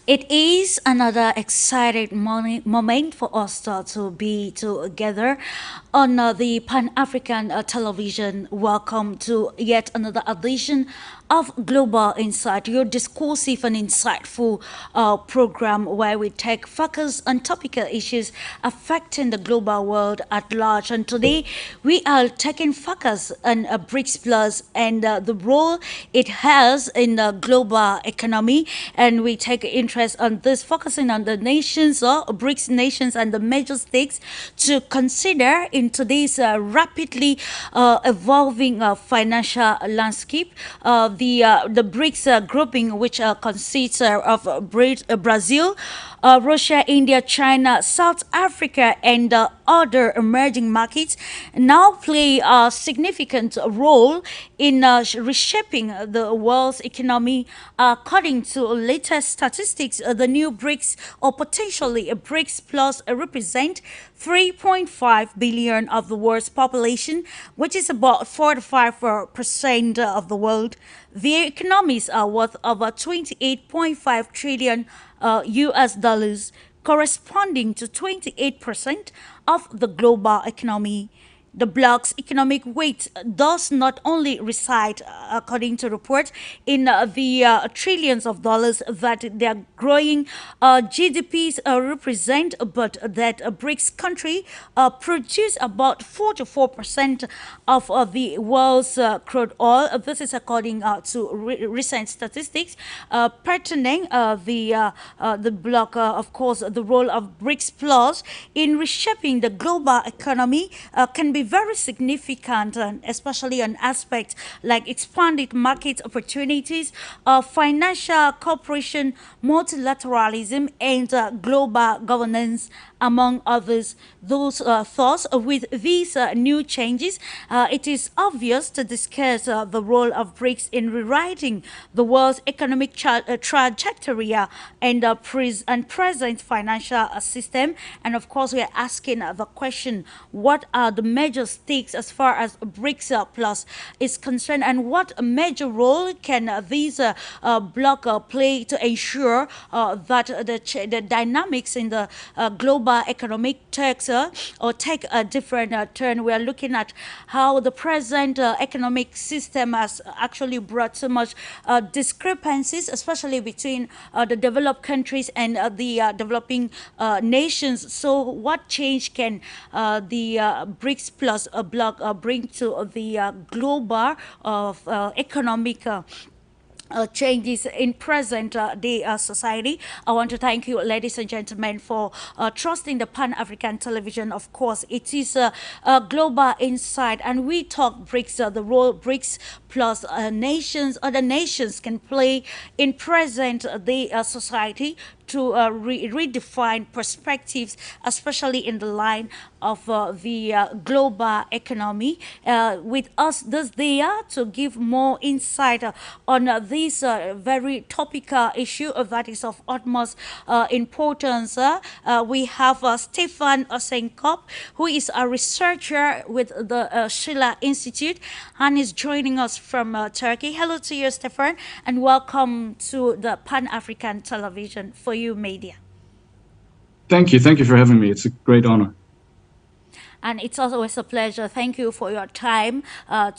It is another exciting moment for us to be together on the Pan African television. Welcome to yet another edition of Global Insight, your discursive and insightful program where we take focus on topical issues affecting the global world at large. And today we are taking focus on BRICS Plus and the role it has in the global economy. And we take interest on this, focusing on the nations or BRICS nations and the major stakes to consider in today's rapidly evolving financial landscape. The BRICS grouping, which consists of Brazil, Russia, India, China, South Africa, and other emerging markets, now play a significant role in reshaping the world's economy. According to latest statistics, the new BRICS, or potentially a BRICS Plus, represent 3.5 billion of the world's population, which is about 45% of the world. Their economies are worth over 28.5 trillion US dollars, corresponding to 28% of the global economy. The bloc's economic weight does not only reside, according to reports, in the trillions of dollars that their growing GDPs represent, but that a BRICS country produce about 44% of the world's crude oil. This is according to recent statistics pertaining the bloc, of course, the role of BRICS Plus in reshaping the global economy can be very significant, especially on aspects like expanded market opportunities, financial cooperation, multilateralism, and global governance, among others. Those thoughts, with these new changes, it is obvious to discuss the role of BRICS in rewriting the world's economic trajectory and present financial system. And of course, we are asking the question: what are the major stakes as far as BRICS Plus is concerned, and what major role can these bloc play to ensure that the dynamics in the global economic takes or take a different turn? We are looking at how the present economic system has actually brought so much discrepancies, especially between the developed countries and the developing nations. So, what change can the BRICS Plus bloc bring to the global economic changes in present day society? I want to thank you, ladies and gentlemen, for trusting the Pan African television. Of course, it is a global insight, and we talk BRICS, the role BRICS plus nations, other nations can play in present day society to redefine perspectives, especially in the line of the global economy. With us this day to give more insight on this very topical issue that is of utmost importance. We have STEPHAN OSSENKOPP, who is a researcher with the SCHILLER Institute and is joining us from Turkey. Hello to you, STEPHAN, and welcome to the Pan African television for you media. Thank you. Thank you for having me. It's a great honor. And it's always a pleasure. Thank you for your time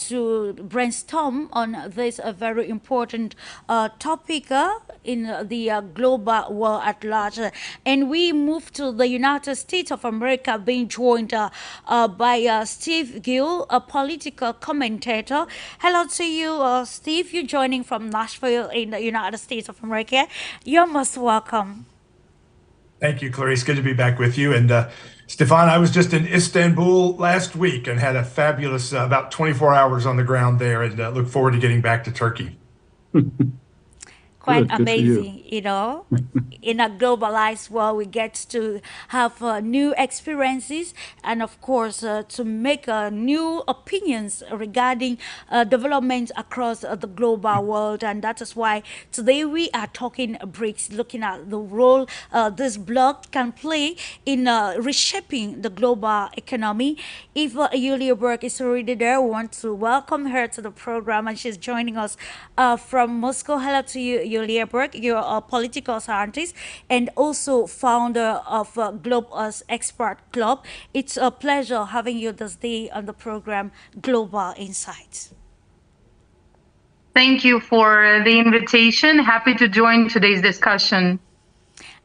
to brainstorm on this very important topic in the global world at large. And we move to the United States of America, being joined by Steve GILL, a political commentator. Hello to you, Steve. You're joining from Nashville in the United States of America. You're most welcome. Thank you, Clarice. Good to be back with you. And Stefan, I was just in Istanbul last week and had a fabulous about 24 hours on the ground there, and look forward to getting back to Turkey. Quite Good for you. amazing, in a globalized world, we get to have new experiences and, of course, to make new opinions regarding developments across the global world. And that is why today we are talking BRICS, looking at the role this bloc can play in reshaping the global economy. If Yulia Berg is already there, we want to welcome her to the program, and she's joining us from Moscow. Hello to you, Yulia Berg. You're a political scientist and also founder of GLOBUS Expert Club. It's a pleasure having you this day on the program Global Insights. Thank you for the invitation. Happy to join today's discussion.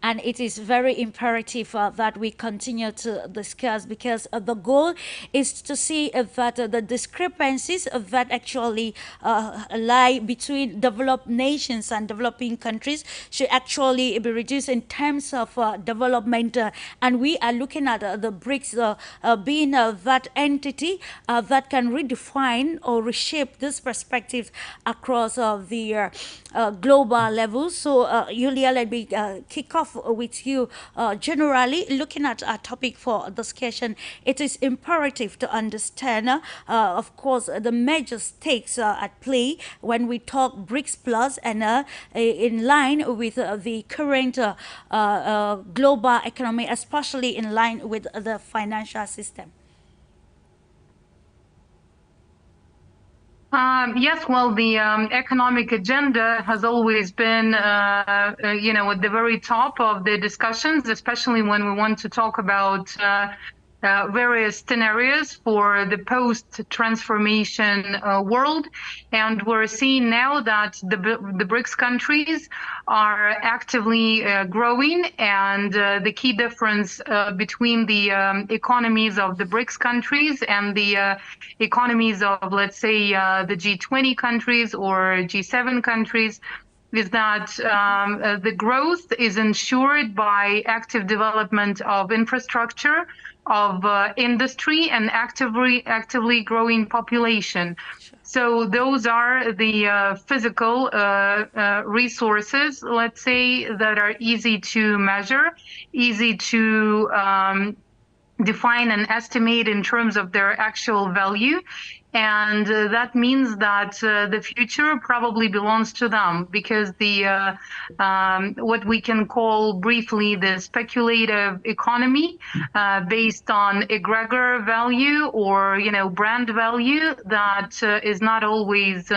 And it is very imperative that we continue to discuss, because the goal is to see that the discrepancies that actually lie between developed nations and developing countries should actually be reduced in terms of development. And we are looking at the BRICS being that entity that can redefine or reshape this perspective across the global level. So, Yulia, let me kick off with you. Generally, looking at our topic for discussion, it is imperative to understand, of course, the major stakes at play when we talk BRICS Plus, and in line with the current global economy, especially in line with the financial system. Yes, well, the economic agenda has always been, at the very top of the discussions, especially when we want to talk about various scenarios for the post-transformation world. And we're seeing now that the BRICS countries are actively growing, and the key difference between the economies of the BRICS countries and the economies of, let's say, the G20 countries or G7 countries is that the growth is ensured by active development of infrastructure, of industry, and actively growing population. So those are the physical resources, let's say, that are easy to measure, easy to define and estimate in terms of their actual value. And that means that the future probably belongs to them, because the what we can call briefly the speculative economy based on egregor value or brand value that is not always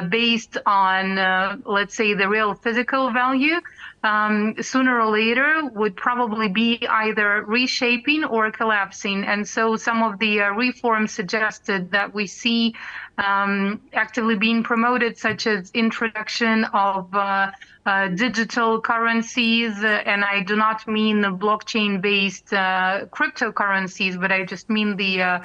based on let's say the real physical value, sooner or later would probably be either reshaping or collapsing. And so some of the reforms suggested that we see actively being promoted, such as introduction of digital currencies, and I do not mean the blockchain-based cryptocurrencies, but I just mean the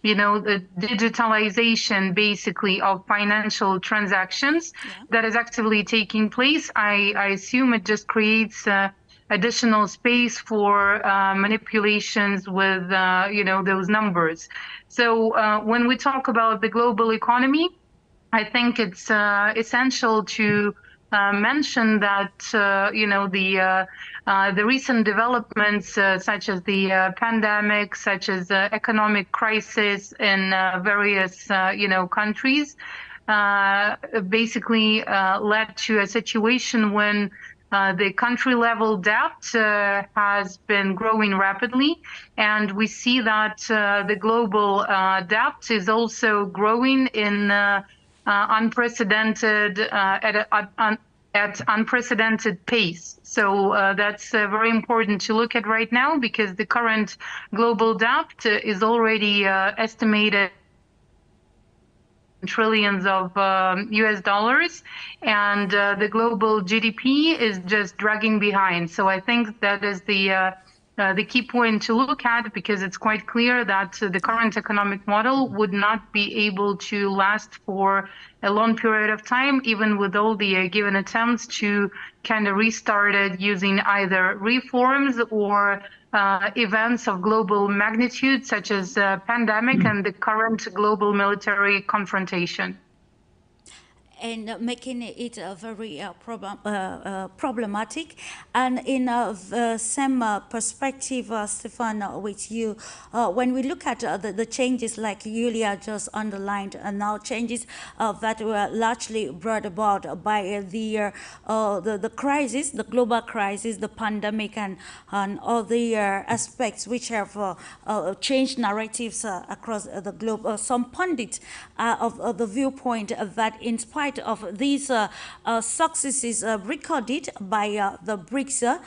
the digitalization basically of financial transactions that is actively taking place. I assume it just creates additional space for manipulations with those numbers. So when we talk about the global economy, I think it's essential to mention that the recent developments, such as the pandemic, such as economic crisis in various countries, basically led to a situation when the country level debt has been growing rapidly, and we see that the global debt is also growing in unprecedented at unprecedented pace. So that's very important to look at right now, because the current global debt is already estimated trillions of US dollars, and the global GDP is just dragging behind. So I think that is the key point to look at, because it's quite clear that the current economic model would not be able to last for a long period of time, even with all the given attempts to kind of restart it using either reforms or events of global magnitude, such as pandemic and the current global military confrontation. And making it very problematic. And in the same perspective, Stefan, with you, when we look at the changes like Yulia just underlined, and now changes that were largely brought about by the crisis, the global crisis, the pandemic, and all the aspects which have changed narratives across the globe. Some pundits of the viewpoint that in spite spite of these successes recorded by the BRICS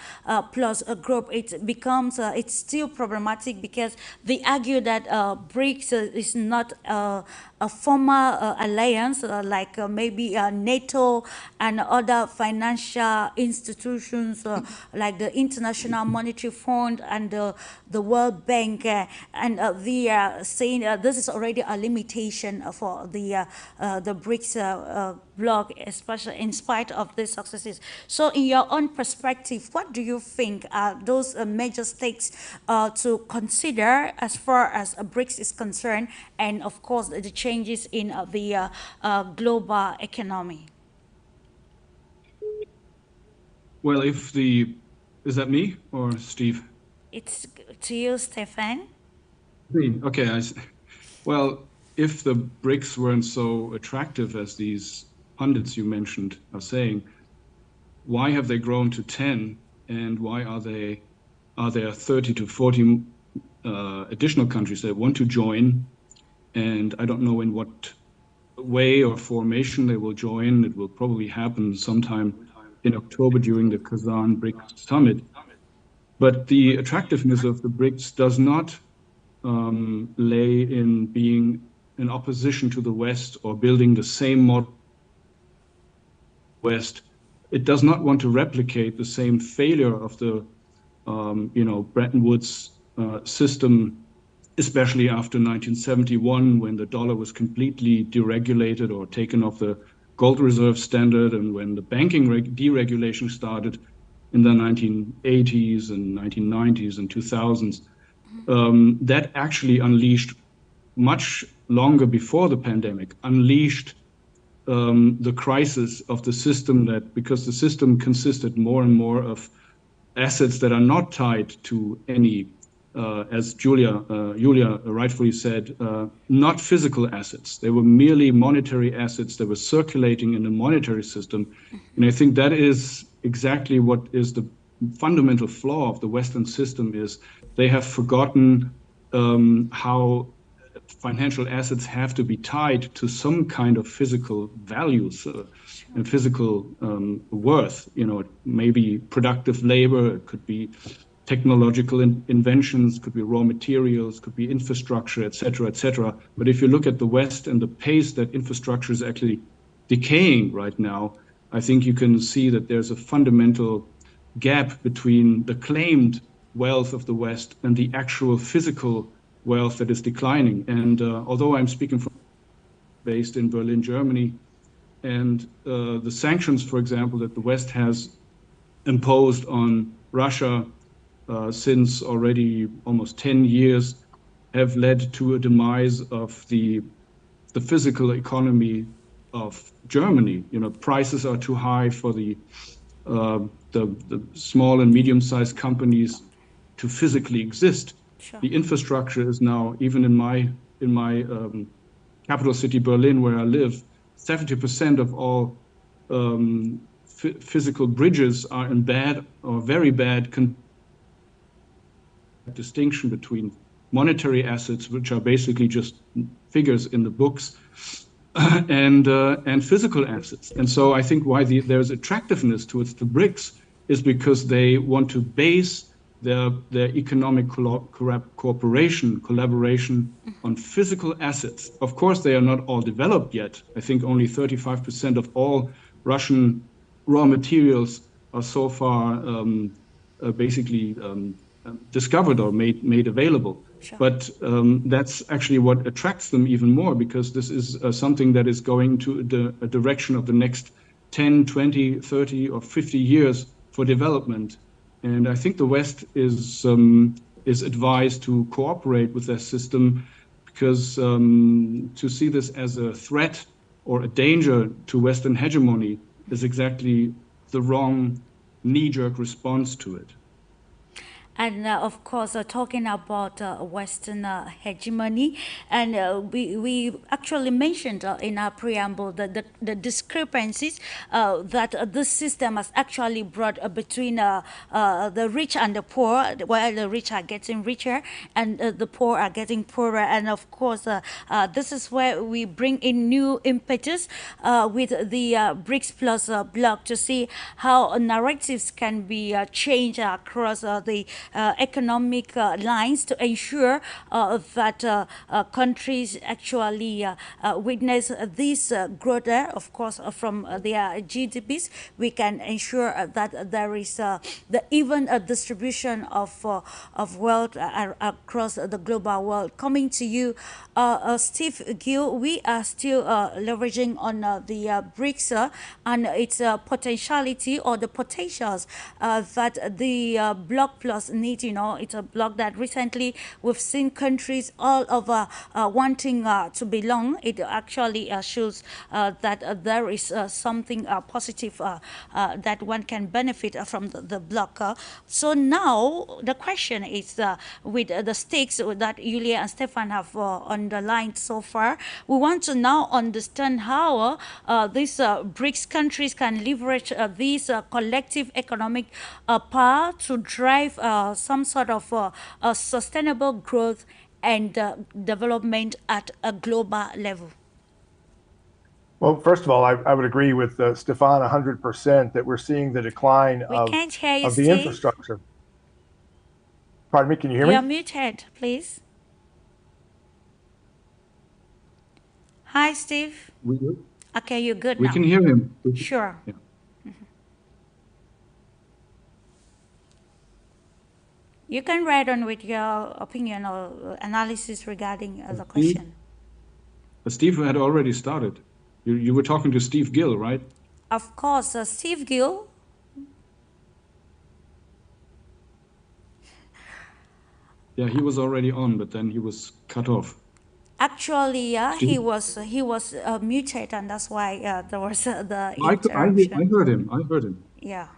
plus group, it becomes it's still problematic because they argue that BRICS is not a former alliance like maybe NATO and other financial institutions like the International Monetary Fund and the World Bank, and they are saying this is already a limitation for the BRICS bloc, especially in spite of these successes. So, in your own perspective, what do you think are those major stakes to consider as far as BRICS is concerned, and of course the changes in the global economy? Well, is that me or Steve? It's to you, Stephan. Me. Okay. Well, if the BRICS weren't so attractive as these pundits you mentioned are saying, why have they grown to 10, and why are there 30 to 40 additional countries that want to join? And I don't know in what way or formation they will join. It will probably happen sometime in October during the Kazan BRICS summit. But the attractiveness of the BRICS does not lay in being in opposition to the West or building the same model West. It does not want to replicate the same failure of the Bretton Woods system, especially after 1971, when the dollar was completely deregulated or taken off the gold reserve standard, and when the banking deregulation started in the 1980s and 1990s and 2000s. That actually unleashed, much longer before the pandemic, unleashed the crisis of the system, that because the system consisted more and more of assets that are not tied to any, as Yulia rightfully said, not physical assets. They were merely monetary assets that were circulating in the monetary system. And I think that is exactly what is the fundamental flaw of the Western system, is they have forgotten how financial assets have to be tied to some kind of physical values and physical worth. It may be productive labor, it could be technological inventions, could be raw materials, could be infrastructure, et cetera, et cetera. But if you look at the West and the pace that infrastructure is actually decaying right now, I think you can see that there's a fundamental gap between the claimed wealth of the West and the actual physical wealth that is declining. And although I'm speaking from based in Berlin, Germany, and the sanctions, for example, that the West has imposed on Russia since already almost 10 years have led to a demise of the physical economy of Germany. Prices are too high for the small and medium-sized companies to physically exist. Sure. The infrastructure is now, even in my capital city, Berlin, where I live, 70% of all physical bridges are in bad or very bad distinction between monetary assets, which are basically just figures in the books, and physical assets. And so I think why there's attractiveness towards the BRICS is because they want to base their economic collaboration on physical assets. Of course, they are not all developed yet. I think only 35% of all Russian raw materials are so far basically discovered or made available. Sure. But that's actually what attracts them even more, because this is something that is going to a direction of the next 10, 20, 30 or 50 years for development. And I think the West is advised to cooperate with their system, because to see this as a threat or a danger to Western hegemony is exactly the wrong knee-jerk response to it. And of course, talking about Western hegemony, and we actually mentioned in our preamble the discrepancies that this system has actually brought between the rich and the poor, while the rich are getting richer and the poor are getting poorer. And of course, this is where we bring in new impetus with the BRICS Plus bloc to see how narratives can be changed across the economic lines to ensure that countries actually witness this growth there. Of course, from their GDPs, we can ensure that there is the even distribution of wealth across the global world. Coming to you, Steve Gill, we are still leveraging on the BRICS and its potentiality or the potentials that the bloc plus need. You know, it's a bloc that recently we've seen countries all over wanting to belong. It actually shows that there is something positive that one can benefit from the bloc. So now the question is, with the stakes that Yulia and Stephan have underlined so far, we want to now understand how these BRICS countries can leverage this collective economic power to drive some sort of sustainable growth and development at a global level. Well, first of all, I would agree with Stephan 100% that we're seeing the decline of the infrastructure. Pardon me, can you hear me? You're muted, please. Hi, Steve. We good? Okay, you're good now. We can hear him. Sure. Yeah. You can write on with your opinion or analysis regarding the question. Steve had already started. You were talking to Steve Gill, right? Of course, Steve Gill. Yeah, he was already on, but then he was cut off. Actually, he was muted, and that's why there was the interruption. I heard him. I heard him. Yeah.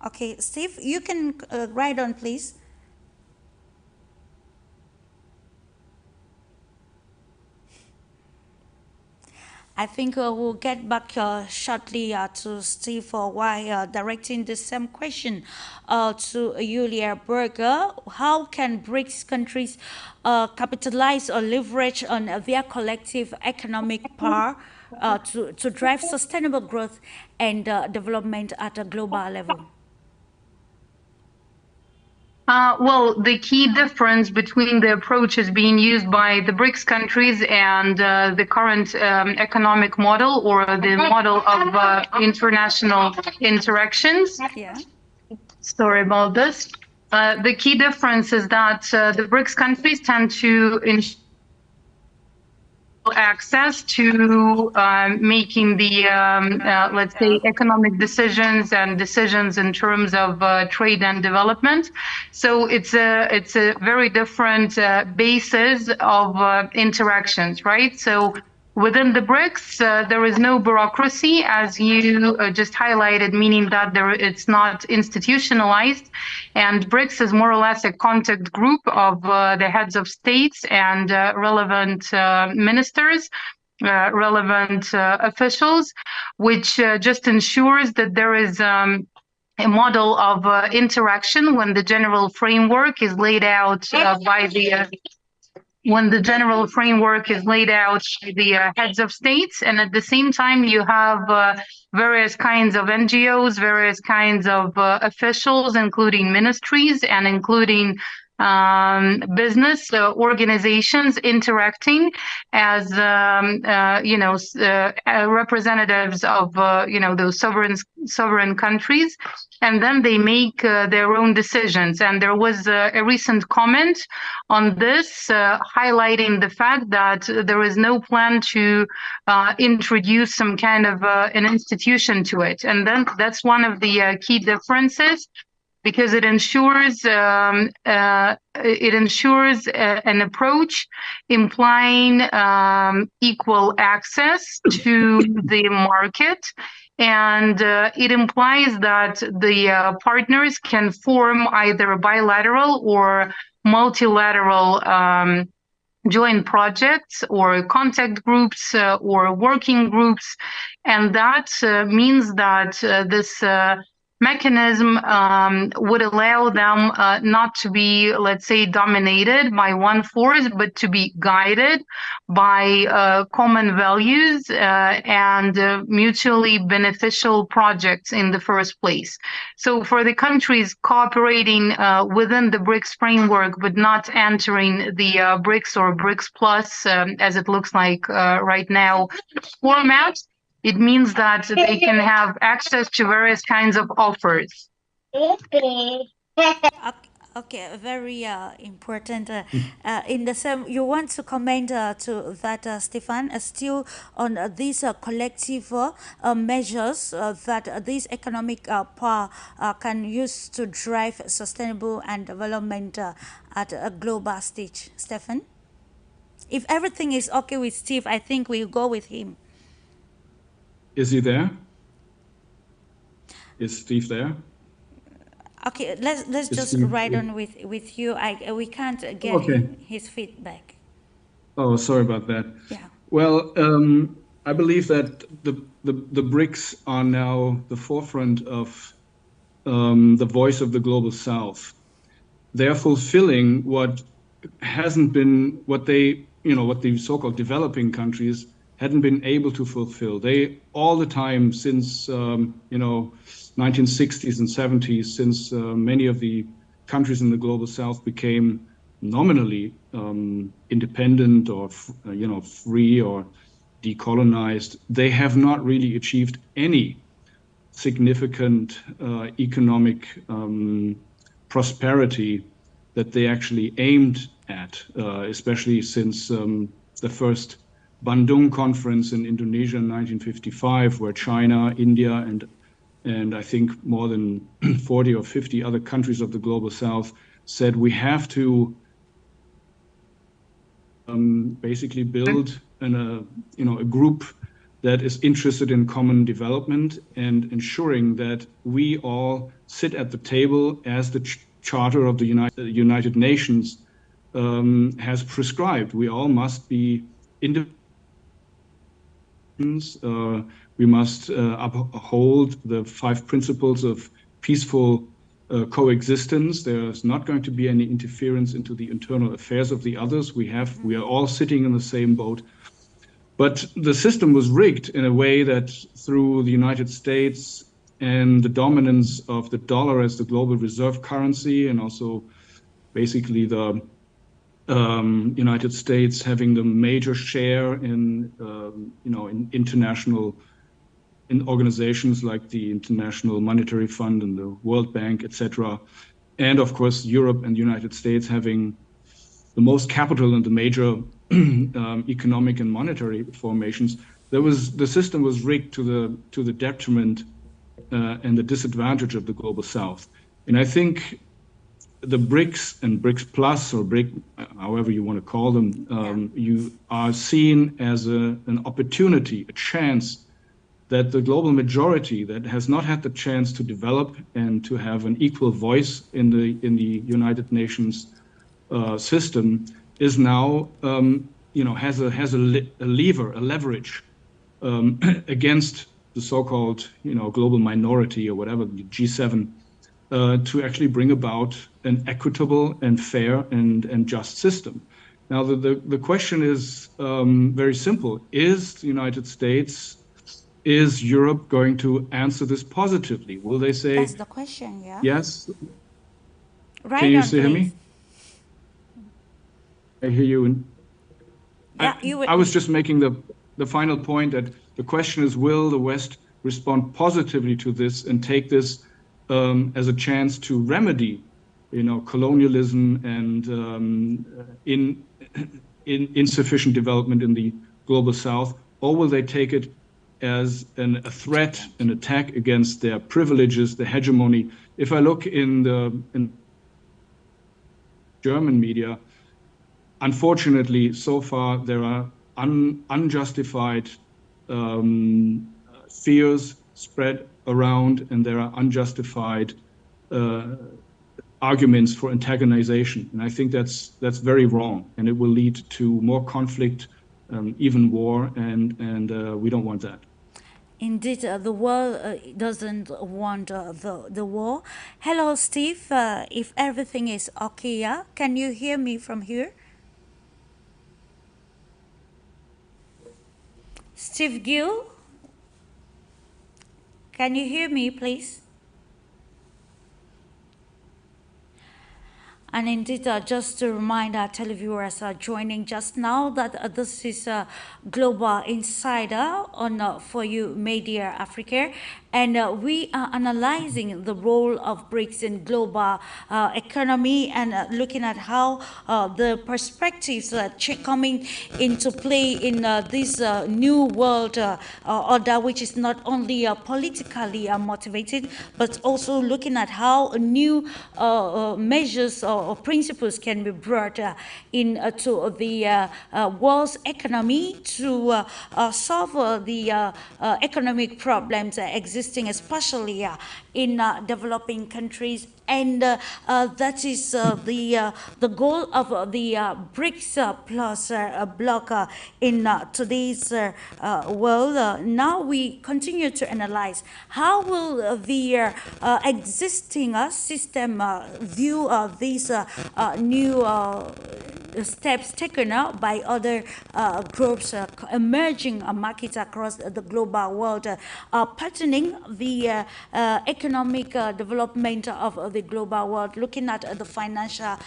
Okay, Steve, you can write on, please. I think we'll get back shortly to Steve for why directing the same question to Yulia Berger. How can BRICS countries capitalize or leverage on their collective economic power to drive sustainable growth and development at a global level? Well, the key difference between the approaches being used by the BRICS countries and the current economic model or the model of international interactions. Yeah. Sorry about this. The key difference is that the BRICS countries tend to ensure access to making the let's say economic decisions and decisions in terms of trade and development. So it's a very different basis of interactions, right? So within the BRICS, there is no bureaucracy, as you just highlighted, meaning that it's not institutionalized. And BRICS is more or less a contact group of the heads of states and relevant ministers, relevant officials, which just ensures that there is a model of interaction when the general framework is laid out by the heads of states, and at the same time you have various kinds of NGOs, various kinds of officials, including ministries and including business organizations interacting as representatives of those sovereign countries, and then they make their own decisions. And there was a recent comment on this highlighting the fact that there is no plan to introduce some kind of an institution to it. And then that's one of the key differences because it ensures an approach implying equal access to the market, and it implies that the partners can form either bilateral or multilateral joint projects or contact groups or working groups, and that means that this mechanism would allow them not to be, let's say, dominated by one force, but to be guided by common values and mutually beneficial projects in the first place. So for the countries cooperating within the BRICS framework, but not entering the BRICS or BRICS Plus, as it looks like right now, format, it means that they can have access to various kinds of offers. Okay, very important. In the same, you want to comment to that, Stefan, still on these collective measures that this economic power can use to drive sustainable and development at a global stage. Stefan? If everything is okay with Steve, I think we'll go with him. Is he there? Is Steve there? Okay, let's just ride on with you. We can't get his feedback. Oh, sorry about that. Yeah. Well, I believe that the BRICS are now the forefront of the voice of the global South. They're fulfilling what hasn't been, what the so-called developing countries hadn't been able to fulfill. They all the time since 1960s and 70s, since many of the countries in the global South became nominally independent or free or decolonized, they have not really achieved any significant economic prosperity that they actually aimed at, especially since the first Bandung Conference in Indonesia in 1955, where China, India, and I think more than 40 or 50 other countries of the global South said we have to basically build a group that is interested in common development and ensuring that we all sit at the table as the Charter of the United Nations has prescribed. We all must be independent. We must uphold the 5 principles of peaceful coexistence. There's not going to be any interference into the internal affairs of the others. We are all sitting in the same boat. But the system was rigged in a way that through the United States and the dominance of the dollar as the global reserve currency, and also basically the United States having the major share in international organizations like the International Monetary Fund and the World Bank, etc., and of course Europe and the United States having the most capital in the major economic and monetary formations, the system was rigged to the detriment and the disadvantage of the global South. And I think the BRICS and BRICS Plus, or BRIC, however you want to call them, you are seen as an opportunity, a chance that the global majority that has not had the chance to develop and to have an equal voice in the United Nations system is now has a lever, a leverage against the so-called global minority or whatever, the G7, to actually bring about an equitable and fair and just system. Now the question is very simple: is the United States, is Europe going to answer this positively? Will they say? That's the question, yeah. Yes. Right. Can you hear me? I hear you. Yeah, I was just making the final point that the question is, will the West respond positively to this and take this as a chance to remedy, colonialism and insufficient development in the global South, or will they take it as a threat, an attack against their privileges, the hegemony. If I look in German media, unfortunately, so far there are unjustified fears spread around, and there are unjustified arguments for antagonization. And I think that's very wrong, and it will lead to more conflict, even war, and we don't want that. Indeed, the world doesn't want the war. Hello, Steve. If everything is okay, yeah? Can you hear me from here? Steve Gill? Can you hear me, please? And indeed, just to remind our televiewers joining just now that this is Global Insider on For You Media Africa, and we are analyzing the role of BRICS in global economy, and looking at how the perspectives coming into play in this new world order, which is not only politically motivated, but also looking at how new measures or principles can be brought into the world's economy to solve the economic problems existing, especially in developing countries. And that is the goal of the BRICS plus bloc in today's world. Now we continue to analyze how will the existing system view these new steps taken by other groups, emerging markets across the global world, patterning the economic development of the global world, looking at the financial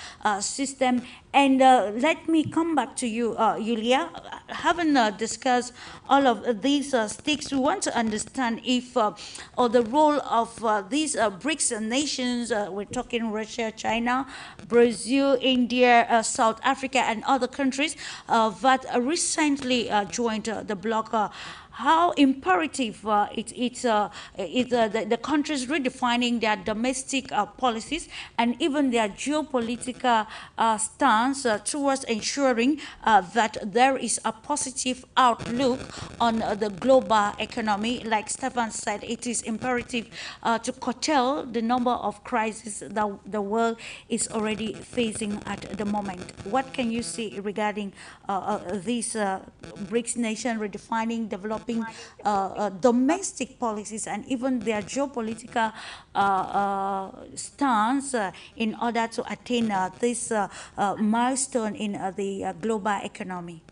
system. And let me come back to you, Yulia. Having discussed all of these stakes, we want to understand if or the role of these BRICS nations, we're talking Russia, China, Brazil, India, South Africa, and other countries that recently joined the bloc. How imperative the countries redefining their domestic policies and even their geopolitical stance towards ensuring that there is a positive outlook on the global economy. Like Stephan said, it is imperative to curtail the number of crises that the world is already facing at the moment. What can you say regarding these BRICS nations redefining, developing domestic policies and even their geopolitical stance in order to attain this milestone in the global economy?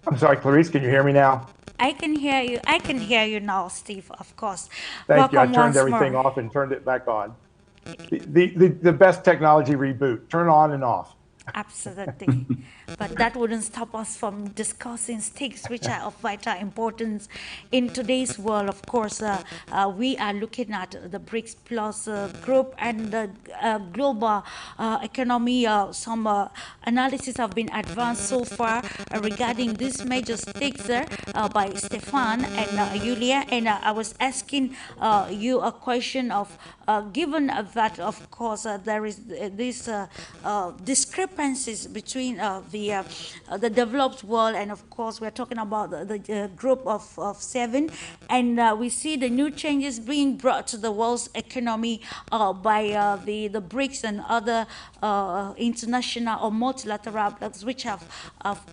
I'm sorry, Clarice, can you hear me now? I can hear you. I can hear you now, Steve, of course. Thank you. I turned everything off and turned it back on. The best technology reboot, turn on and off. Absolutely. But that wouldn't stop us from discussing stakes which are of vital importance in today's world. Of course, we are looking at the BRICS Plus group and the global economy. Some analysis have been advanced so far regarding these major stakes by Stephan and Yulia. And I was asking you a question of, given that, of course, there is this discrepancies between the developed world, and of course we're talking about the group of 7, and we see the new changes being brought to the world's economy by the BRICS and other international or multilateral blocs which have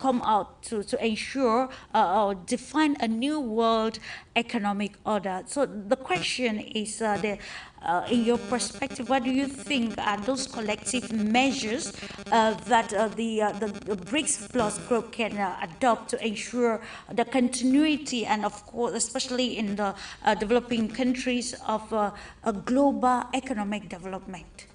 come out to ensure or define a new world economic order. So the question is, in your perspective, what do you think are those collective measures that the BRICS Plus group can adopt to ensure the continuity and, of course, especially in the developing countries, of a global economic development?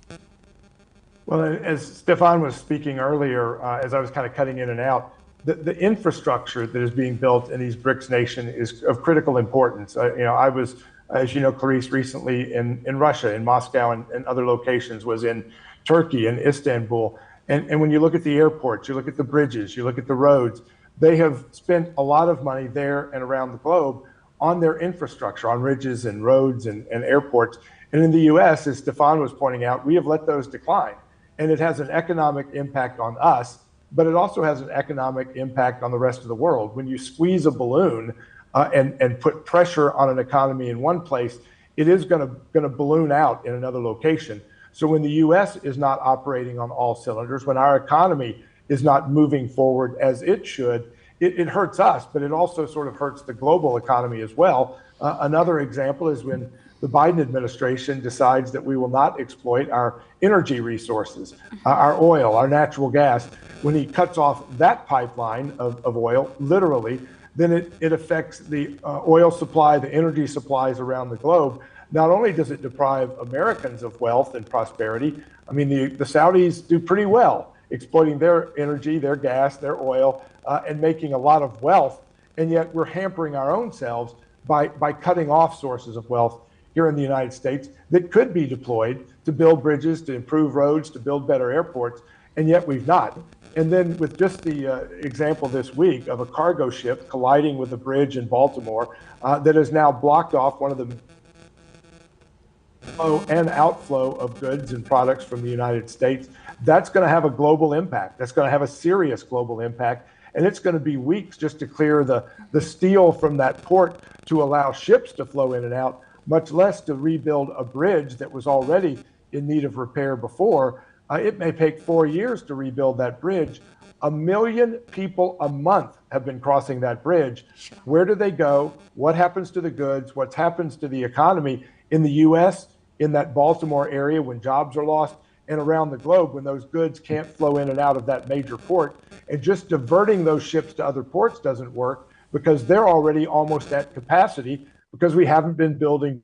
Well, as Stephan was speaking earlier, as I was kind of cutting in and out, the infrastructure that is being built in these BRICS nations is of critical importance. I was as you know, Clarice, recently in Russia, in Moscow and other locations, was in Turkey and Istanbul. And when you look at the airports, you look at the bridges, you look at the roads, they have spent a lot of money there and around the globe on their infrastructure, on bridges and roads and airports. And in the US, as Stephan was pointing out, we have let those decline. And it has an economic impact on us, but it also has an economic impact on the rest of the world. When you squeeze a balloon and put pressure on an economy in one place, it is going to balloon out in another location. So when the US is not operating on all cylinders, when our economy is not moving forward as it should, it hurts us, but it also sort of hurts the global economy as well. Another example is when the Biden administration decides that we will not exploit our energy resources, our oil, our natural gas. When he cuts off that pipeline of oil, literally, then it affects the oil supply, the energy supplies around the globe. Not only does it deprive Americans of wealth and prosperity, I mean, the Saudis do pretty well exploiting their energy, their gas, their oil, and making a lot of wealth. And yet we're hampering our own selves by cutting off sources of wealth here in the United States that could be deployed to build bridges, to improve roads, to build better airports, and yet we've not. And then with just the example this week of a cargo ship colliding with a bridge in Baltimore that has now blocked off one of the flow and outflow of goods and products from the United States, that's going to have a global impact. That's going to have a serious global impact. And it's going to be weeks just to clear the steel from that port to allow ships to flow in and out, much less to rebuild a bridge that was already in need of repair before. It may take 4 years to rebuild that bridge. 1 million people a month have been crossing that bridge. Where do they go? What happens to the goods? What happens to the economy in the US, in that Baltimore area when jobs are lost, and around the globe when those goods can't flow in and out of that major port? And just diverting those ships to other ports doesn't work because they're already almost at capacity because we haven't been building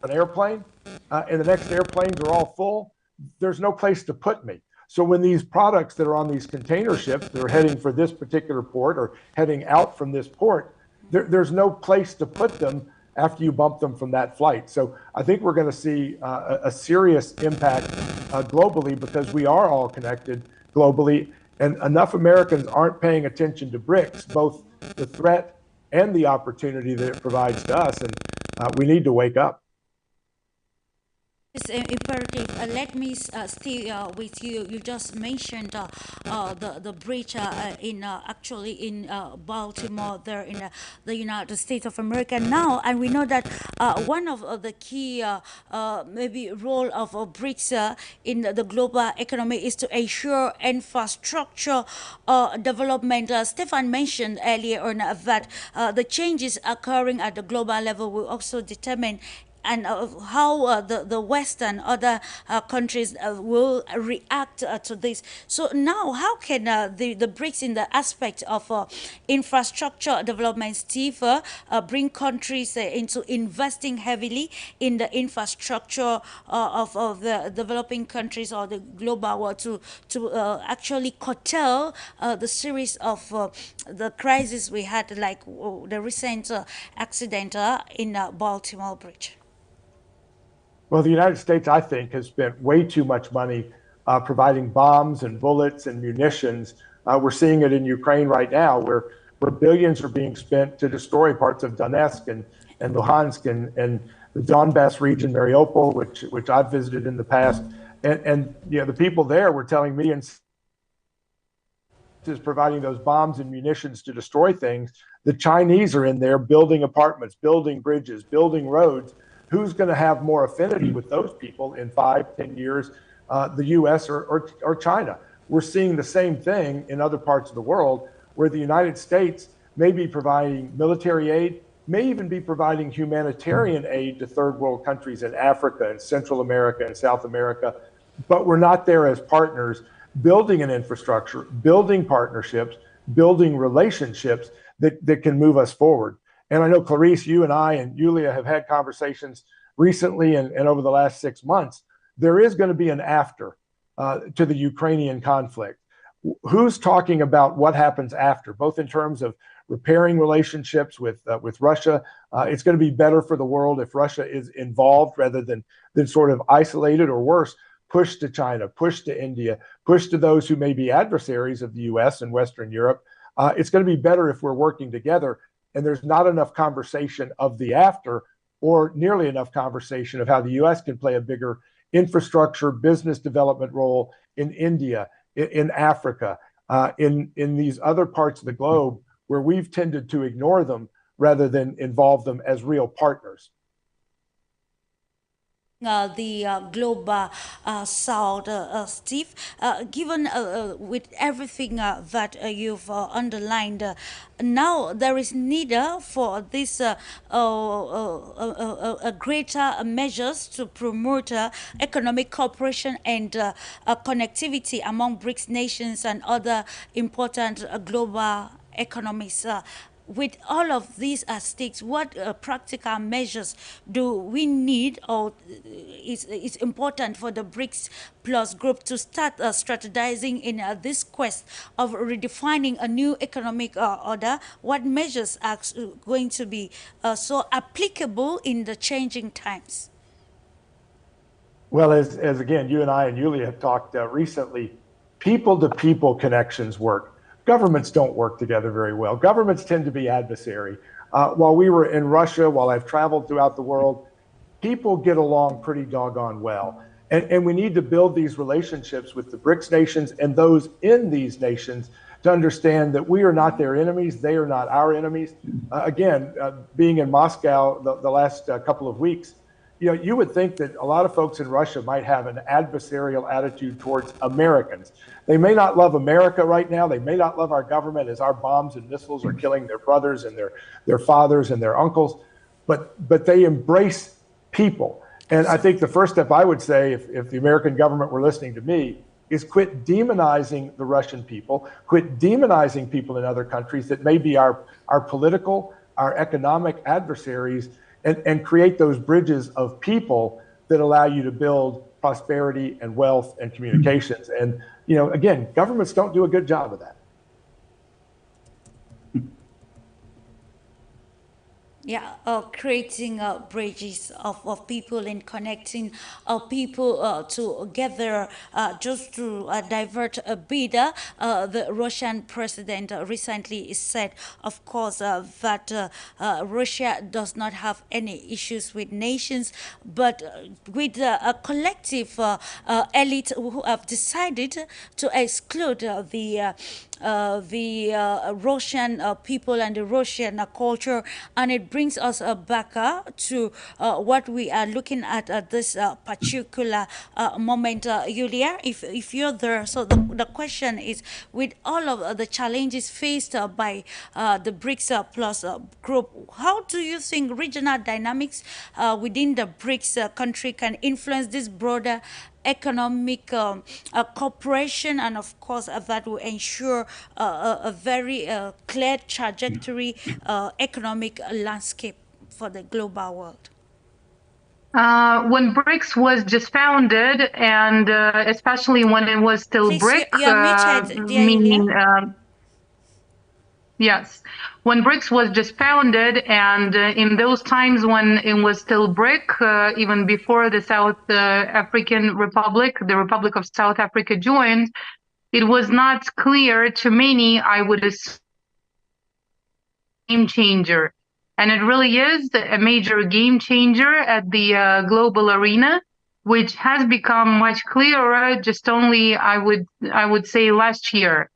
an airplane and the next airplanes are all full. There's no place to put me. So when these products that are on these container ships that are heading for this particular port or heading out from this port, there's no place to put them after you bump them from that flight. So I think we're going to see a serious impact globally because we are all connected globally, and enough Americans aren't paying attention to BRICS, both the threat and the opportunity that it provides to us, and we need to wake up. It's imperative. Let me stay with you. You just mentioned the breach in actually in Baltimore, there in the United States of America now, and we know that one of the key maybe role of BRICS in the global economy is to ensure infrastructure development. Stephan mentioned earlier on that the changes occurring at the global level will also determine and how the Western other countries will react to this. So now, how can the BRICS in the aspect of infrastructure development, Steve, bring countries into investing heavily in the infrastructure of the developing countries or the global world to actually curtail the series of the crises we had, like the recent accident in Baltimore Bridge? Well, the United States, I think, has spent way too much money providing bombs and bullets and munitions. We're seeing it in Ukraine right now, where billions are being spent to destroy parts of Donetsk and Luhansk and the Donbass region, Mariupol, which I've visited in the past. And you know, the people there were telling me, and is providing those bombs and munitions to destroy things. The Chinese are in there building apartments, building bridges, building roads. Who's going to have more affinity with those people in 5, 10 years, the US or China? We're seeing the same thing in other parts of the world where the United States may be providing military aid, may even be providing humanitarian aid to third world countries in Africa and Central America and South America, but we're not there as partners building an infrastructure, building partnerships, building relationships that can move us forward. And I know, Clarice, you and I and Yulia have had conversations recently and over the last 6 months. There is going to be an after to the Ukrainian conflict. who's talking about what happens after, both in terms of repairing relationships with Russia. It's going to be better for the world if Russia is involved rather than sort of isolated, or worse, pushed to China, pushed to India, pushed to those who may be adversaries of the US and Western Europe. It's going to be better if we're working together, and there's not enough conversation of the after, or nearly enough conversation of how the US can play a bigger infrastructure, business development role in India, in Africa, in these other parts of the globe where we've tended to ignore them rather than involve them as real partners. The global south, Steve, given with everything that you've underlined, now there is need for this greater measures to promote economic cooperation and connectivity among BRICS nations and other important global economies. With all of these at stake, what practical measures do we need, or is important for the BRICS Plus group to start strategizing in this quest of redefining a new economic order? What measures are going to be so applicable in the changing times? Well, as again, you and I and Yulia have talked recently, people-to-people connections work. Governments don't work together very well. Governments tend to be adversary. While we were in Russia, while I've traveled throughout the world, people get along pretty doggone well. And we need to build these relationships with the BRICS nations and those in these nations to understand that we are not their enemies, they are not our enemies. Again, being in Moscow the last couple of weeks, you would think that a lot of folks in Russia might have an adversarial attitude towards Americans. They may not love America right now. They may not love our government as our bombs and missiles are killing their brothers and their fathers and their uncles, but they embrace people. And I think the first step I would say, if the American government were listening to me, is quit demonizing the Russian people, quit demonizing people in other countries that may be our political, our economic adversaries, and create those bridges of people that allow you to build prosperity and wealth and communications. And, again, governments don't do a good job of that. Yeah, creating bridges of people and connecting people together just to divert a bit. The Russian president recently said, of course, that Russia does not have any issues with nations, but with a collective elite who have decided to exclude the Russian people and the Russian culture, and it brings us back to what we are looking at this particular moment. Yulia, if you're there, so the question is, with all of the challenges faced by the BRICS Plus group, how do you think regional dynamics within the BRICS country can influence this broader economic cooperation, and of course that will ensure a very clear trajectory economic landscape for the global world? When BRICS was just founded, and especially when it was still BRIC, meaning yes, when BRICS was just founded, and in those times when it was still BRIC, even before the South African Republic, the Republic of South Africa joined, it was not clear to many, I would assume, game changer. And it really is a major game changer at the global arena, which has become much clearer just only, I would say, last year.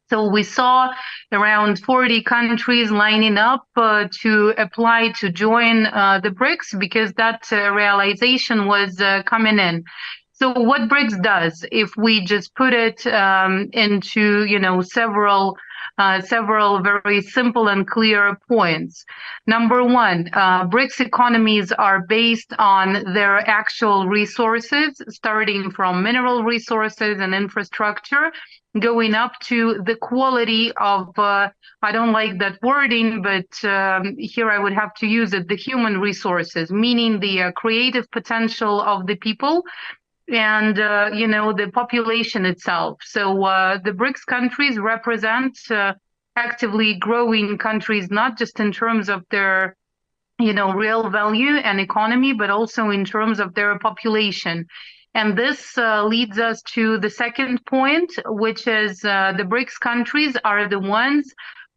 So we saw around 40 countries lining up to apply to join the BRICS, because that realization was coming in. So what BRICS does, if we just put it into several very simple and clear points. Number one, BRICS economies are based on their actual resources, starting from mineral resources and infrastructure, going up to the quality of, I don't like that wording, but here I would have to use it, the human resources, meaning the creative potential of the people, and the population itself. So the BRICS countries represent actively growing countries, not just in terms of their real value and economy, but also in terms of their population. And this leads us to the second point, which is the BRICS countries are the ones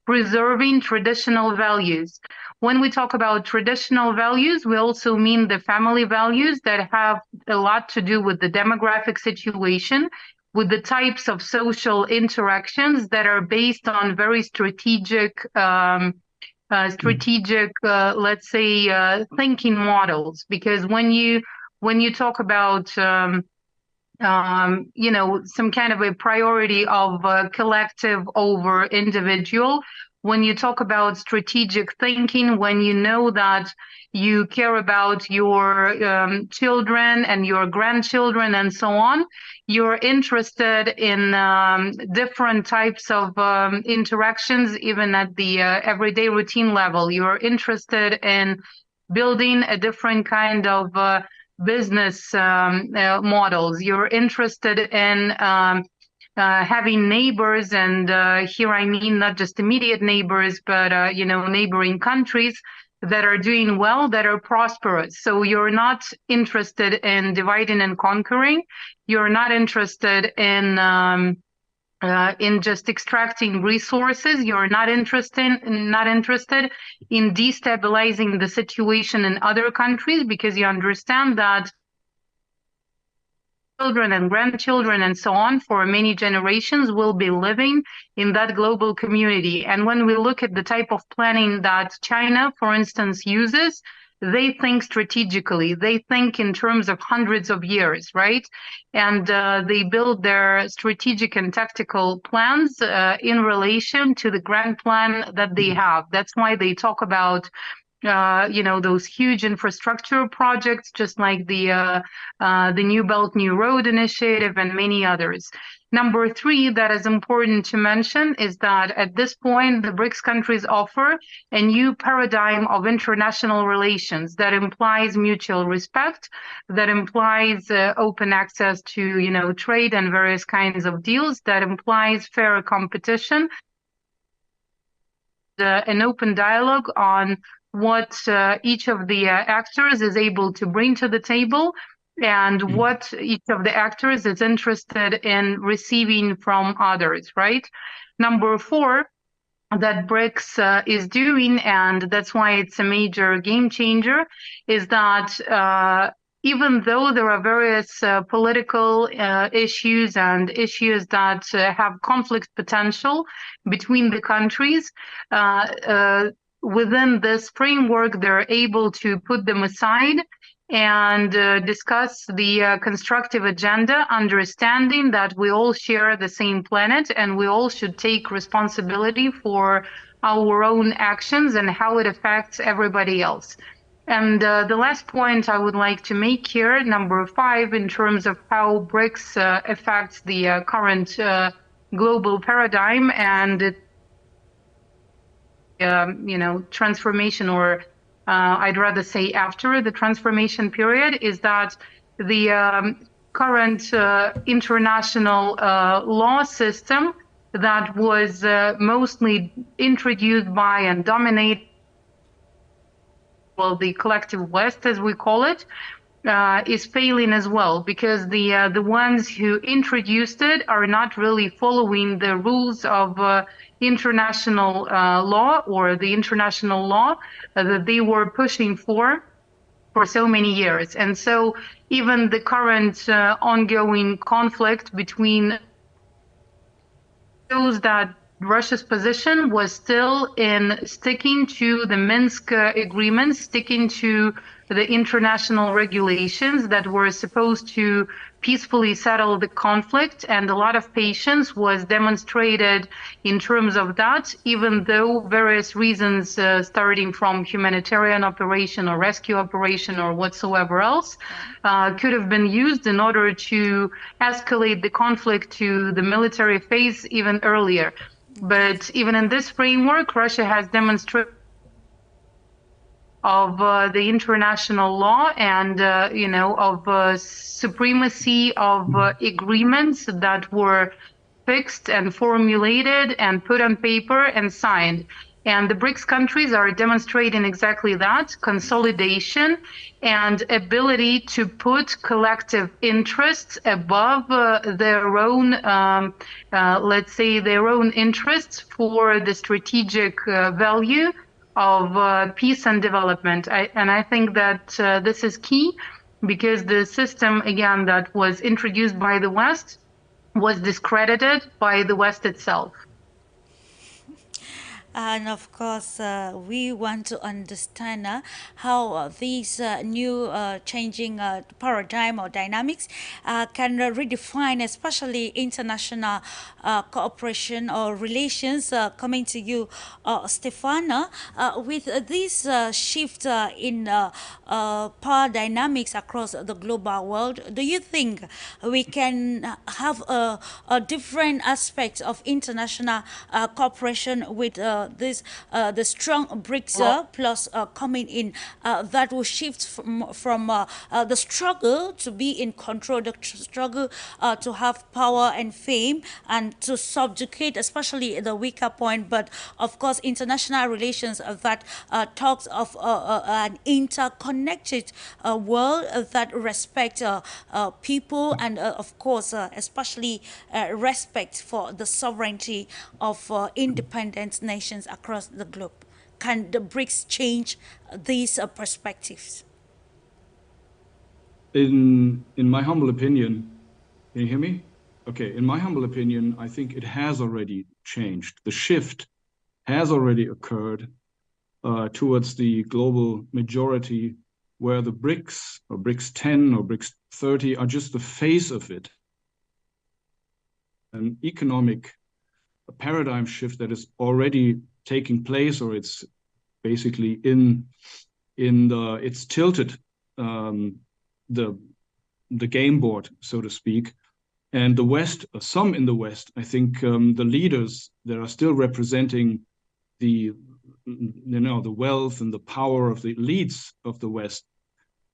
preserving traditional values. When we talk about traditional values, we also mean the family values that have a lot to do with the demographic situation, with the types of social interactions that are based on very strategic, let's say, thinking models. Because when you talk about some kind of a priority of collective over individual, when you talk about strategic thinking, when you know that you care about your children and your grandchildren and so on, you're interested in different types of interactions, even at the everyday routine level. You're interested in building a different kind of business models. You're interested in having neighbors, and here I mean not just immediate neighbors, but neighboring countries that are doing well, that are prosperous. So you're not interested in dividing and conquering. You're not interested in just extracting resources. You're not interested in destabilizing the situation in other countries, because you understand that children and grandchildren and so on for many generations will be living in that global community. And when we look at the type of planning that China, for instance, uses, they think strategically. They think in terms of hundreds of years, right? And they build their strategic and tactical plans in relation to the grand plan that they have. That's why they talk about those huge infrastructure projects, just like the New Belt, New Road initiative and many others. Number three, that is important to mention, is that at this point, the BRICS countries offer a new paradigm of international relations that implies mutual respect, that implies open access to, trade and various kinds of deals, that implies fair competition, an open dialogue on what each of the actors is able to bring to the table, and what each of the actors is interested in receiving from others, right? Number four, that BRICS is doing, and that's why it's a major game changer, is that even though there are various political issues and issues that have conflict potential between the countries, within this framework, they're able to put them aside and discuss the constructive agenda, understanding that we all share the same planet and we all should take responsibility for our own actions and how it affects everybody else. And the last point I would like to make here, number five, in terms of how BRICS affects the current global paradigm and its transformation, or I'd rather say after the transformation period, is that the current international law system that was mostly introduced by and dominated, well, the collective West, as we call it, is failing as well, because the ones who introduced it are not really following the rules of international law, or the international law that they were pushing for so many years. And so even the current ongoing conflict between shows that Russia's position was still in sticking to the Minsk agreements, sticking to the international regulations that were supposed to peacefully settle the conflict, and a lot of patience was demonstrated in terms of that, even though various reasons, starting from humanitarian operation or rescue operation or whatsoever else, could have been used in order to escalate the conflict to the military phase even earlier. But even in this framework, Russia has demonstrated of the international law and, of supremacy of agreements that were fixed and formulated and put on paper and signed. And the BRICS countries are demonstrating exactly that: consolidation and ability to put collective interests above their own, let's say, their own interests for the strategic value of peace and development. And I think that this is key, because the system, again, that was introduced by the West was discredited by the West itself. And of course, we want to understand how these new changing paradigm or dynamics can redefine, especially international cooperation or relations. Coming to you, Stefana, with this shift in power dynamics across the global world, do you think we can have a different aspects of international cooperation with this the strong BRICS plus coming in that will shift from the struggle to be in control, the struggle to have power and fame and to subjugate, especially the weaker point. But of course, international relations that talks of an interconnected world that respect people and of course, especially respect for the sovereignty of independent nations across the globe. Can the BRICS change these perspectives? In my humble opinion, can you hear me? Okay, in my humble opinion, I think it has already changed. The shift has already occurred towards the global majority, where the BRICS or BRICS 10 or BRICS 30 are just the face of it. An economic paradigm shift that is already taking place, or it's basically it's tilted the game board, so to speak. And the West, some in the West, I think the leaders that are still representing the wealth and the power of the elites of the West,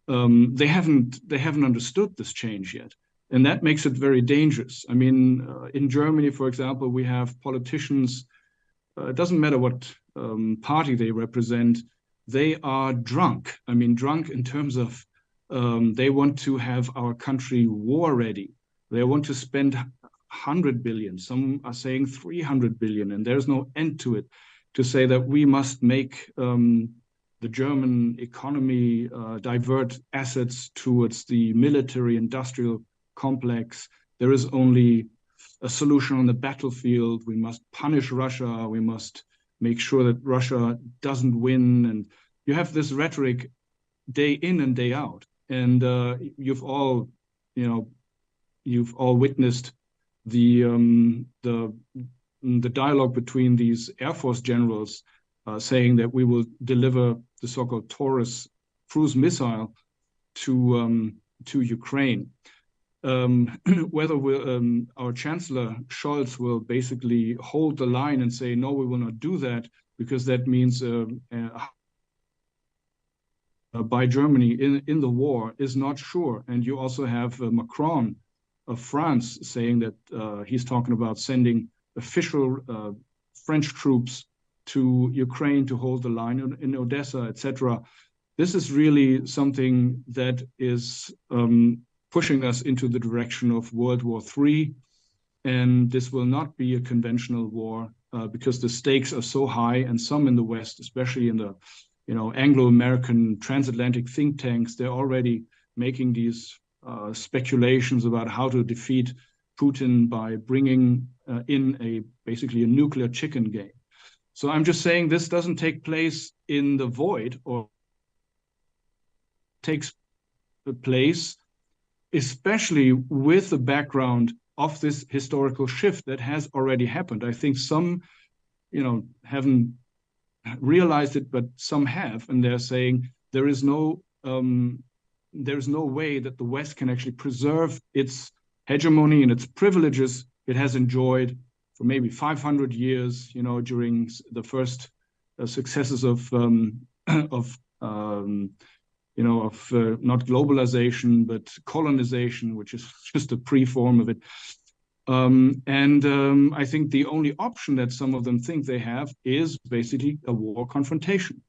they haven't understood this change yet. And that makes it very dangerous. I mean, in Germany, for example, we have politicians, it doesn't matter what party they represent, they are drunk. I mean, drunk in terms of they want to have our country war ready. They want to spend 100 billion. Some are saying 300 billion, and there's no end to it, to say that we must make the German economy divert assets towards the military industrial complex. There is only a solution on the battlefield. We must punish Russia. We must make sure that Russia doesn't win. And you have this rhetoric day in and day out. And you've all witnessed the dialogue between these Air Force generals saying that we will deliver the so-called Taurus cruise missile to Ukraine. Whether our Chancellor Scholz will basically hold the line and say, no, we will not do that, because that means by Germany in the war, is not sure. And you also have Macron of France saying that he's talking about sending official French troops to Ukraine to hold the line in Odessa, etc. This is really something that is pushing us into the direction of World War III. And this will not be a conventional war because the stakes are so high, and some in the West, especially in the Anglo-American transatlantic think tanks, they're already making these speculations about how to defeat Putin by bringing in basically a nuclear chicken game. So I'm just saying this doesn't take place in the void, or takes place especially with the background of this historical shift that has already happened. I think some, haven't realized it, but some have, and they're saying there is no way that the West can actually preserve its hegemony and its privileges it has enjoyed for maybe 500 years, during the first successes of of not globalization, but colonization, which is just a pre-form of it. I think the only option that some of them think they have is basically a war confrontation.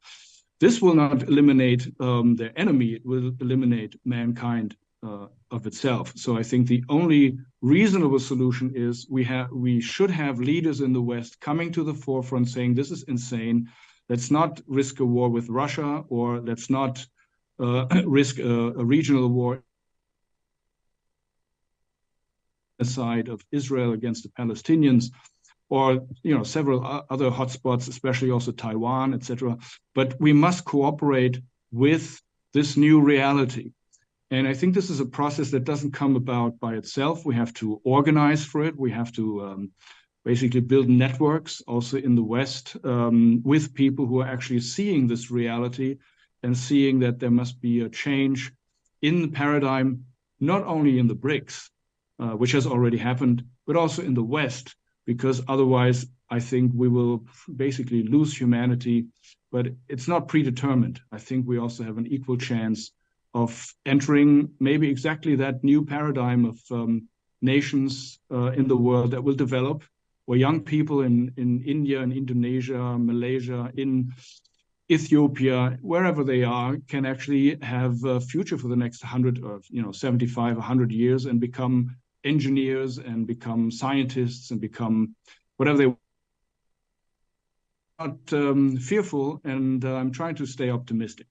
This will not eliminate their enemy, it will eliminate mankind of itself. So I think the only reasonable solution is we should have leaders in the West coming to the forefront saying this is insane. Let's not risk a war with Russia, or let's not risk a regional war side of Israel against the Palestinians, or several other hotspots, especially also Taiwan, etc. But we must cooperate with this new reality. And I think this is a process that doesn't come about by itself. We have to organize for it. We have to basically build networks also in the West with people who are actually seeing this reality and seeing that there must be a change in the paradigm, not only in the BRICS, which has already happened, but also in the West, because otherwise I think we will basically lose humanity. But it's not predetermined. I think we also have an equal chance of entering maybe exactly that new paradigm of nations in the world that will develop, where young people in India and Indonesia, Malaysia, in Ethiopia, wherever they are, can actually have a future for the next 100 or 75, 100 years and become engineers and become scientists and become whatever they want. Not fearful, and I'm trying to stay optimistic.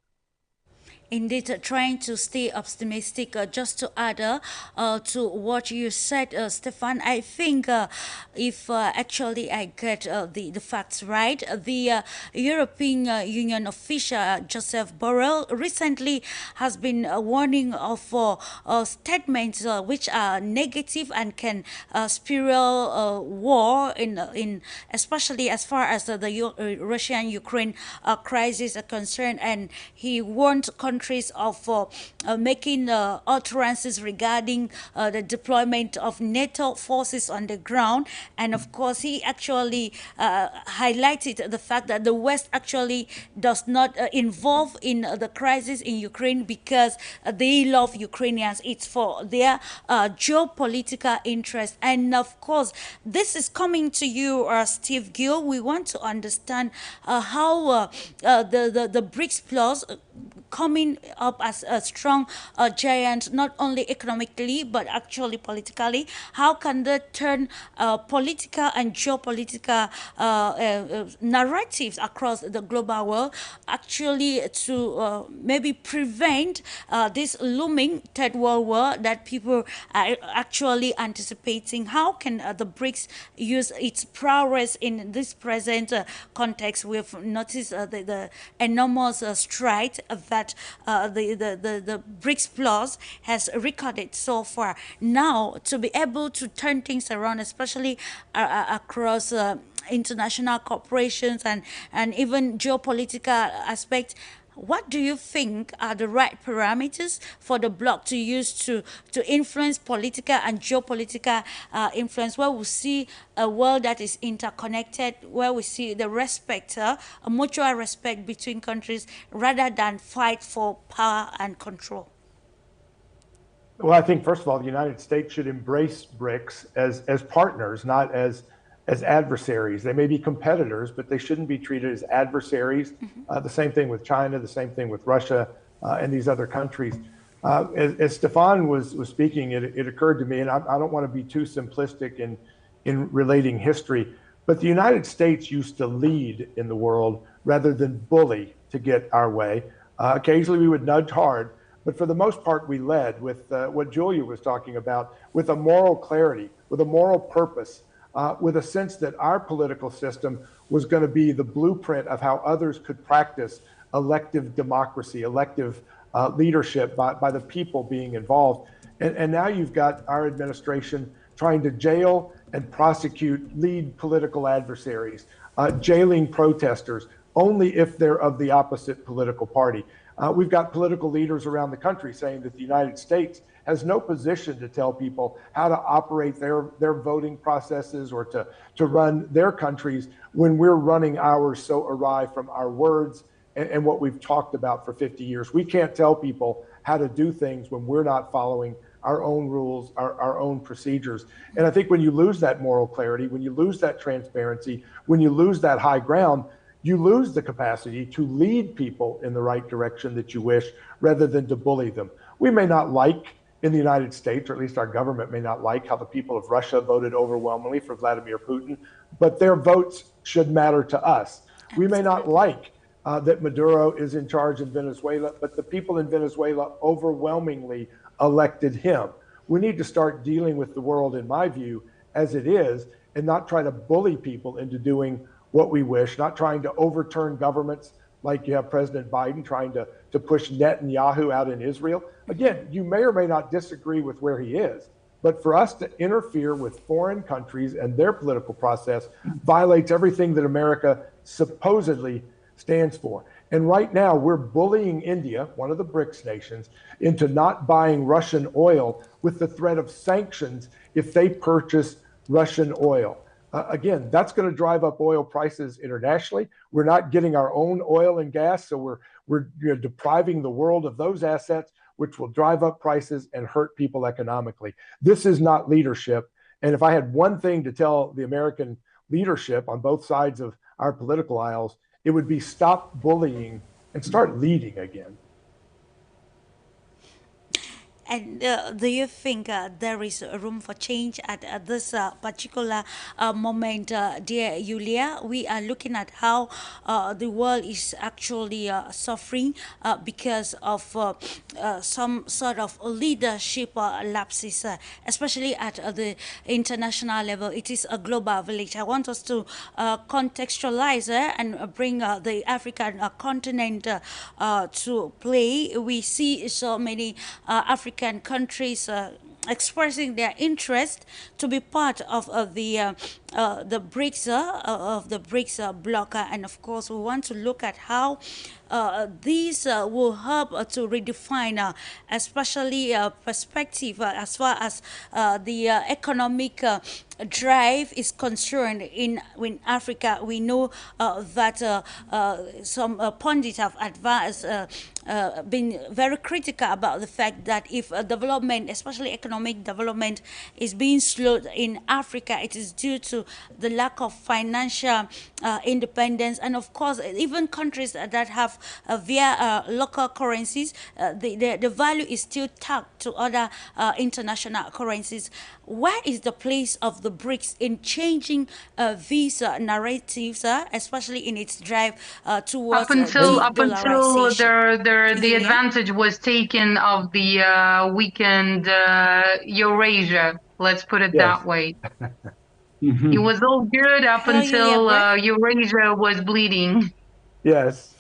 Indeed, trying to stay optimistic. Just to add to what you said, Stefan, I think if actually I get the facts right, the European Union official Joseph Borrell recently has been warning of statements which are negative and can spiral war in especially as far as the Russian-Ukraine crisis are concerned, and he warned countries of making utterances regarding the deployment of NATO forces on the ground. And of course, he actually highlighted the fact that the West actually does not involve in the crisis in Ukraine because they love Ukrainians. It's for their geopolitical interest. And of course, this is coming to you, Steve Gill. We want to understand how the BRICS Plus coming up as a strong giant, not only economically but actually politically. How can they turn political and geopolitical narratives across the global world actually to maybe prevent this looming third world war that people are actually anticipating? How can the BRICS use its prowess in this present context? We've noticed the enormous stride that the BRICS Plus has recorded so far. Now, to be able to turn things around, especially across international corporations and even geopolitical aspects, what do you think are the right parameters for the bloc to use to influence political and geopolitical influence, where we see a world that is interconnected, where we see the respect, a mutual respect between countries, rather than fight for power and control? Well, I think, first of all, the United States should embrace BRICS as partners, not as adversaries. They may be competitors, but they shouldn't be treated as adversaries. The same thing with China, the same thing with Russia and these other countries. As Stefan was speaking, it occurred to me, and I don't want to be too simplistic in relating history, but the United States used to lead in the world rather than bully to get our way. Occasionally we would nudge hard, but for the most part we led with what Julia was talking about, with a moral clarity, with a moral purpose, with a sense that our political system was going to be the blueprint of how others could practice elective democracy, elective leadership by the people being involved. And now you've got our administration trying to jail and prosecute lead political adversaries, jailing protesters only if they're of the opposite political party. We've got political leaders around the country saying that the United States has no position to tell people how to operate their voting processes or to run their countries when we're running ours so awry from our words and what we've talked about for 50 years. We can't tell people how to do things when we're not following our own rules, our own procedures. And I think when you lose that moral clarity, when you lose that transparency, when you lose that high ground, you lose the capacity to lead people in the right direction that you wish, rather than to bully them. We may not like in the United States, or at least our government may not like, how the people of Russia voted overwhelmingly for Vladimir Putin, but their votes should matter to us. We may not like that Maduro is in charge in Venezuela, but the people in Venezuela overwhelmingly elected him. We need to start dealing with the world, in my view, as it is, and not try to bully people into doing what we wish, not trying to overturn governments like you have President Biden trying to push Netanyahu out in Israel. Again, you may or may not disagree with where he is, but for us to interfere with foreign countries and their political process violates everything that America supposedly stands for. And right now, we're bullying India, one of the BRICS nations, into not buying Russian oil with the threat of sanctions if they purchase Russian oil. Again, that's going to drive up oil prices internationally. We're not getting our own oil and gas, so we're depriving the world of those assets, which will drive up prices and hurt people economically. This is not leadership. And if I had one thing to tell the American leadership on both sides of our political aisles, it would be stop bullying and start leading again. And do you think there is room for change at this particular moment, dear Yulia? We are looking at how the world is actually suffering because of some sort of leadership lapses, especially at the international level. It is a global village. I want us to contextualize and bring the African continent to play. We see so many African countries expressing their interest to be part of the BRICS bloc, and of course we want to look at how these will help to redefine, especially perspective as far as the economic drive is concerned in Africa. We know that some pundits have advised, been very critical about the fact that if development, especially economic development, is being slowed in Africa, it is due to the lack of financial independence, and of course even countries that have via local currencies, the value is still tagged to other international currencies. Where is the place of the BRICS in changing these narratives, especially in its drive towards up until the Yulia? advantage was taken of the weakened Eurasia. Let's put it that way. It was all good up until Eurasia was bleeding. Yes.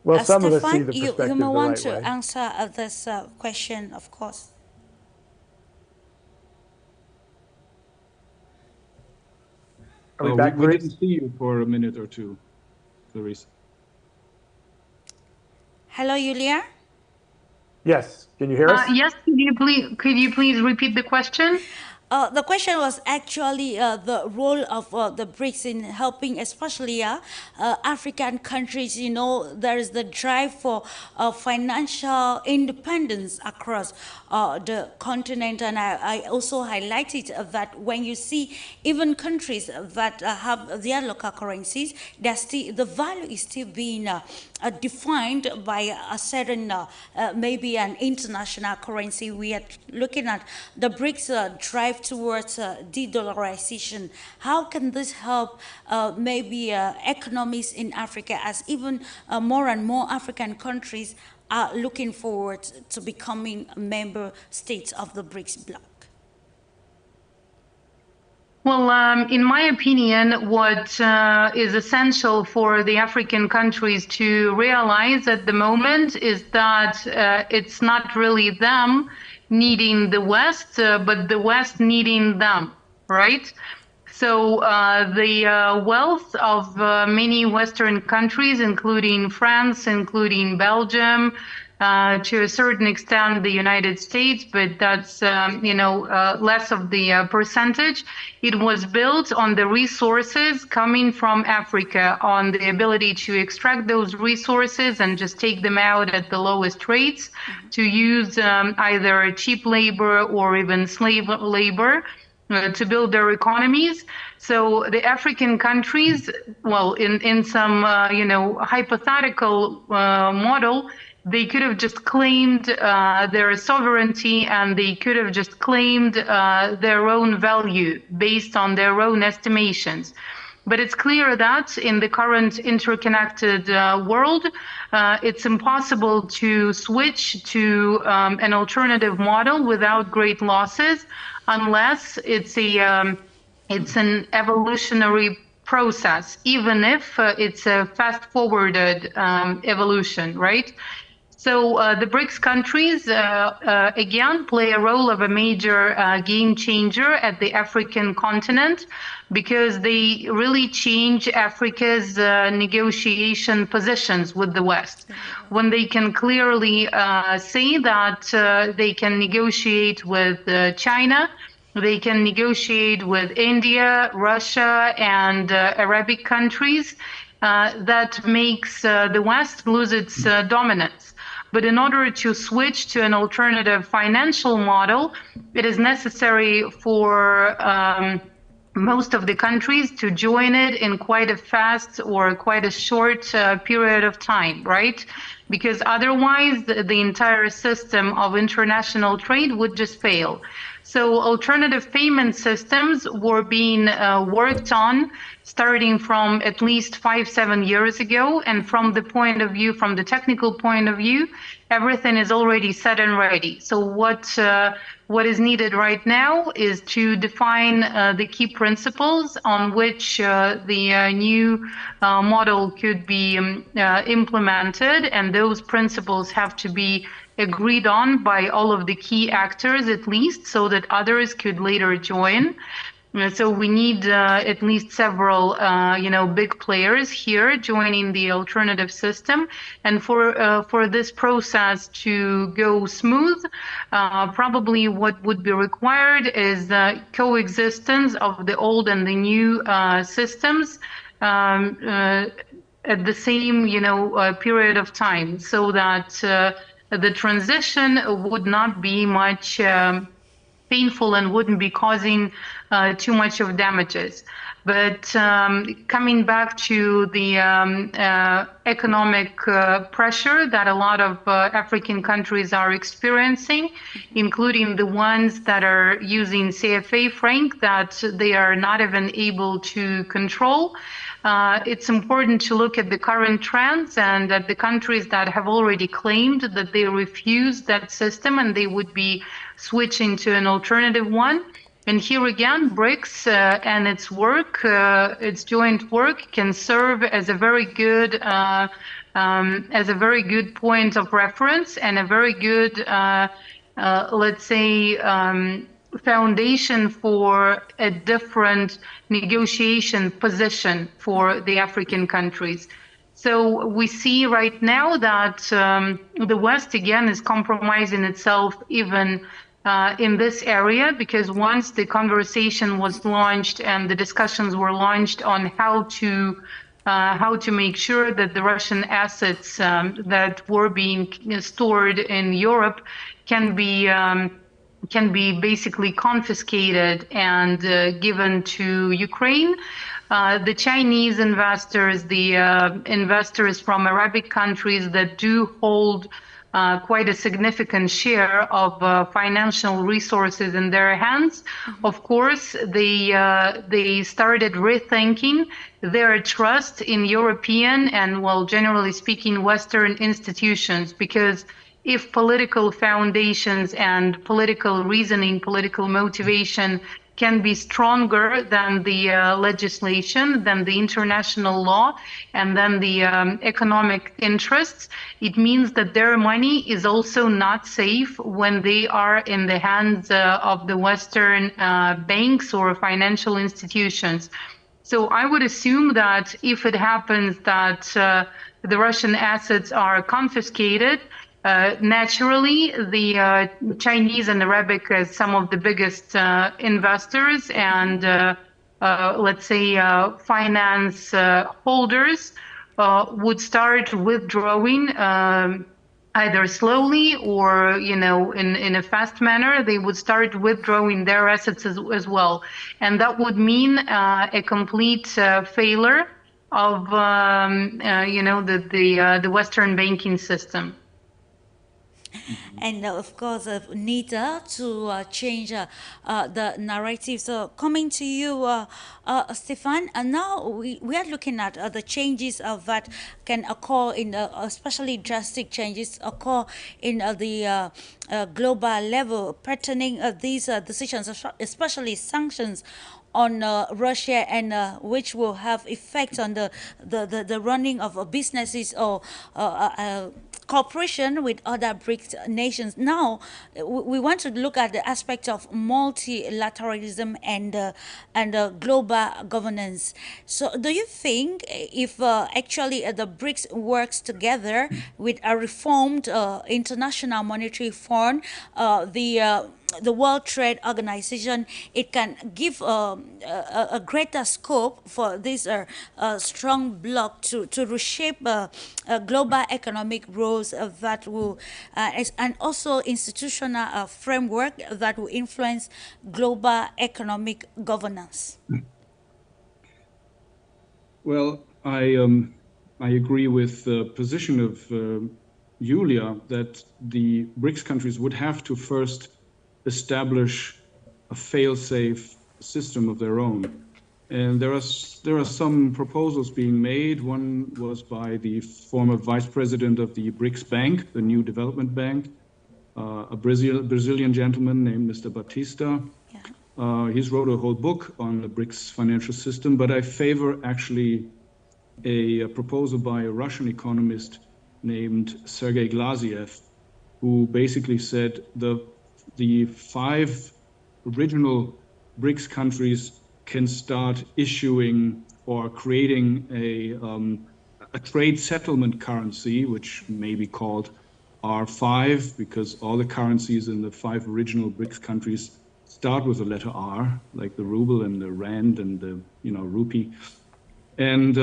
Well, some of us see Stephan, the perspective you may want the right to way. answer this question, of course. Are we back, we Brics? didn't see you for a minute or two, Clarice. Hello, Yulia. Yes. Can you hear us? Yes. Could you please repeat the question? The question was actually the role of the BRICS in helping, especially African countries. You know, there is the drive for financial independence across the continent, and I also highlighted that when you see even countries that have their local currencies, the value is still being defined by a certain, maybe an international currency. We are looking at the BRICS drive towards de-dollarization. How can this help maybe economies in Africa, as even more and more African countries are looking forward to becoming member states of the BRICS bloc? Well, in my opinion, what is essential for the African countries to realize at the moment is that it's not really them needing the West, but the West needing them, right? So the wealth of many Western countries, including France, including Belgium, to a certain extent the United States, but that's less of the percentage. It was built on the resources coming from Africa, on the ability to extract those resources and just take them out at the lowest rates, to use either cheap labor or even slave labor to build their economies. So the African countries, well, in some hypothetical model, they could have just claimed their sovereignty, and they could have just claimed their own value based on their own estimations. But it's clear that in the current interconnected world, it's impossible to switch to an alternative model without great losses, unless it's an evolutionary process, even if it's a fast-forwarded evolution, right? So the BRICS countries, again, play a role of a major game changer at the African continent, because they really change Africa's negotiation positions with the West. When they can clearly say that they can negotiate with China, they can negotiate with India, Russia, and Arabic countries, that makes the West lose its dominance. But in order to switch to an alternative financial model, it is necessary for most of the countries to join it in quite a fast or quite a short period of time, right? Because otherwise the entire system of international trade would just fail. So alternative payment systems were being worked on starting from at least 5-7 years ago. And from the point of view, from the technical point of view, everything is already set and ready. So what is needed right now is to define the key principles on which the new model could be implemented. And those principles have to be agreed on by all of the key actors, at least, so that others could later join. So we need at least several, big players here joining the alternative system. And for this process to go smooth, probably what would be required is coexistence of the old and the new systems at the same, period of time, so that the transition would not be much painful and wouldn't be causing too much of damages. But coming back to the economic pressure that a lot of African countries are experiencing, including the ones that are using CFA franc that they are not even able to control, it's important to look at the current trends and at the countries that have already claimed that they refuse that system and they would be switching to an alternative one. And here again, BRICS and its work, its joint work, can serve as a very good point of reference and a very good, let's say, foundation for a different negotiation position for the African countries. So we see right now that the West again is compromising itself even in this area, because once the conversation was launched and the discussions were launched on how to make sure that the Russian assets that were being stored in Europe can be basically confiscated and given to Ukraine, the Chinese investors, the investors from Arabic countries that do hold quite a significant share of financial resources in their hands, of course, they started rethinking their trust in European and, well, generally speaking, Western institutions, because if political foundations and political reasoning, political motivation can be stronger than the legislation, than the international law, and then the economic interests, it means that their money is also not safe when they are in the hands of the Western banks or financial institutions. So I would assume that if it happens that the Russian assets are confiscated, Naturally, the Chinese and Arabic as some of the biggest investors and let's say finance holders would start withdrawing either slowly or in a fast manner. They would start withdrawing their assets as well, and that would mean a complete failure of the Western banking system. And of course, need to change the narrative. So, coming to you, Stefan, now we are looking at the changes that can occur in, especially drastic changes occur in the global level, pertaining these decisions, especially sanctions on Russia, and which will have effect on the running of businesses or cooperation with other BRICS nations. Now, we want to look at the aspect of multilateralism and global governance. So, do you think if actually the BRICS works together with a reformed International Monetary Fund, the World Trade Organization, it can give a greater scope for this strong bloc to reshape global economic rules that will, and also institutional framework that will influence global economic governance? Well, I agree with the position of Yulia that the BRICS countries would have to first establish a fail-safe system of their own. And there are some proposals being made. One was by the former vice president of the BRICS Bank, the new development bank, a Brazilian gentleman named Mr. Batista. Yeah. He's wrote a whole book on the BRICS financial system, but I favor actually a proposal by a Russian economist named Sergei Glaziev, who basically said the 5 original BRICS countries can start issuing or creating a trade settlement currency, which may be called R5, because all the currencies in the 5 original BRICS countries start with the letter R, like the ruble and the rand and the rupee. And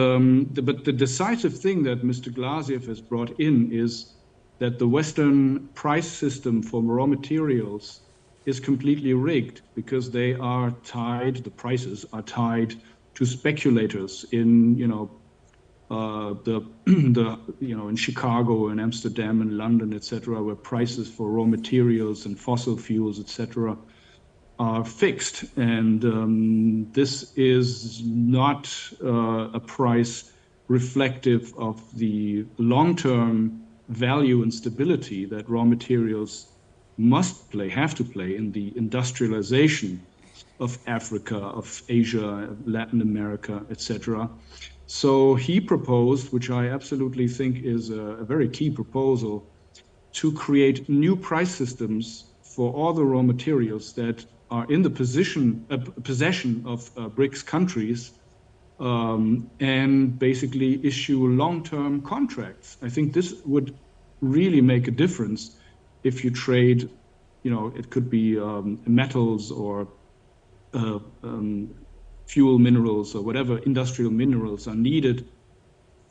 but the decisive thing that Mr. Glaziev has brought in is that the Western price system for raw materials is completely rigged, because they are tied, the prices are tied to speculators in, in Chicago and Amsterdam and London, etc., where prices for raw materials and fossil fuels, etc., are fixed. And this is not a price reflective of the long-term value and stability that raw materials have to play in the industrialization of Africa, of Asia, Latin America, etc. So he proposed, which I absolutely think is a very key proposal, to create new price systems for all the raw materials that are in the possession of BRICS countries, and basically issue long-term contracts. I think this would really make a difference if you trade, it could be metals or fuel minerals or whatever industrial minerals are needed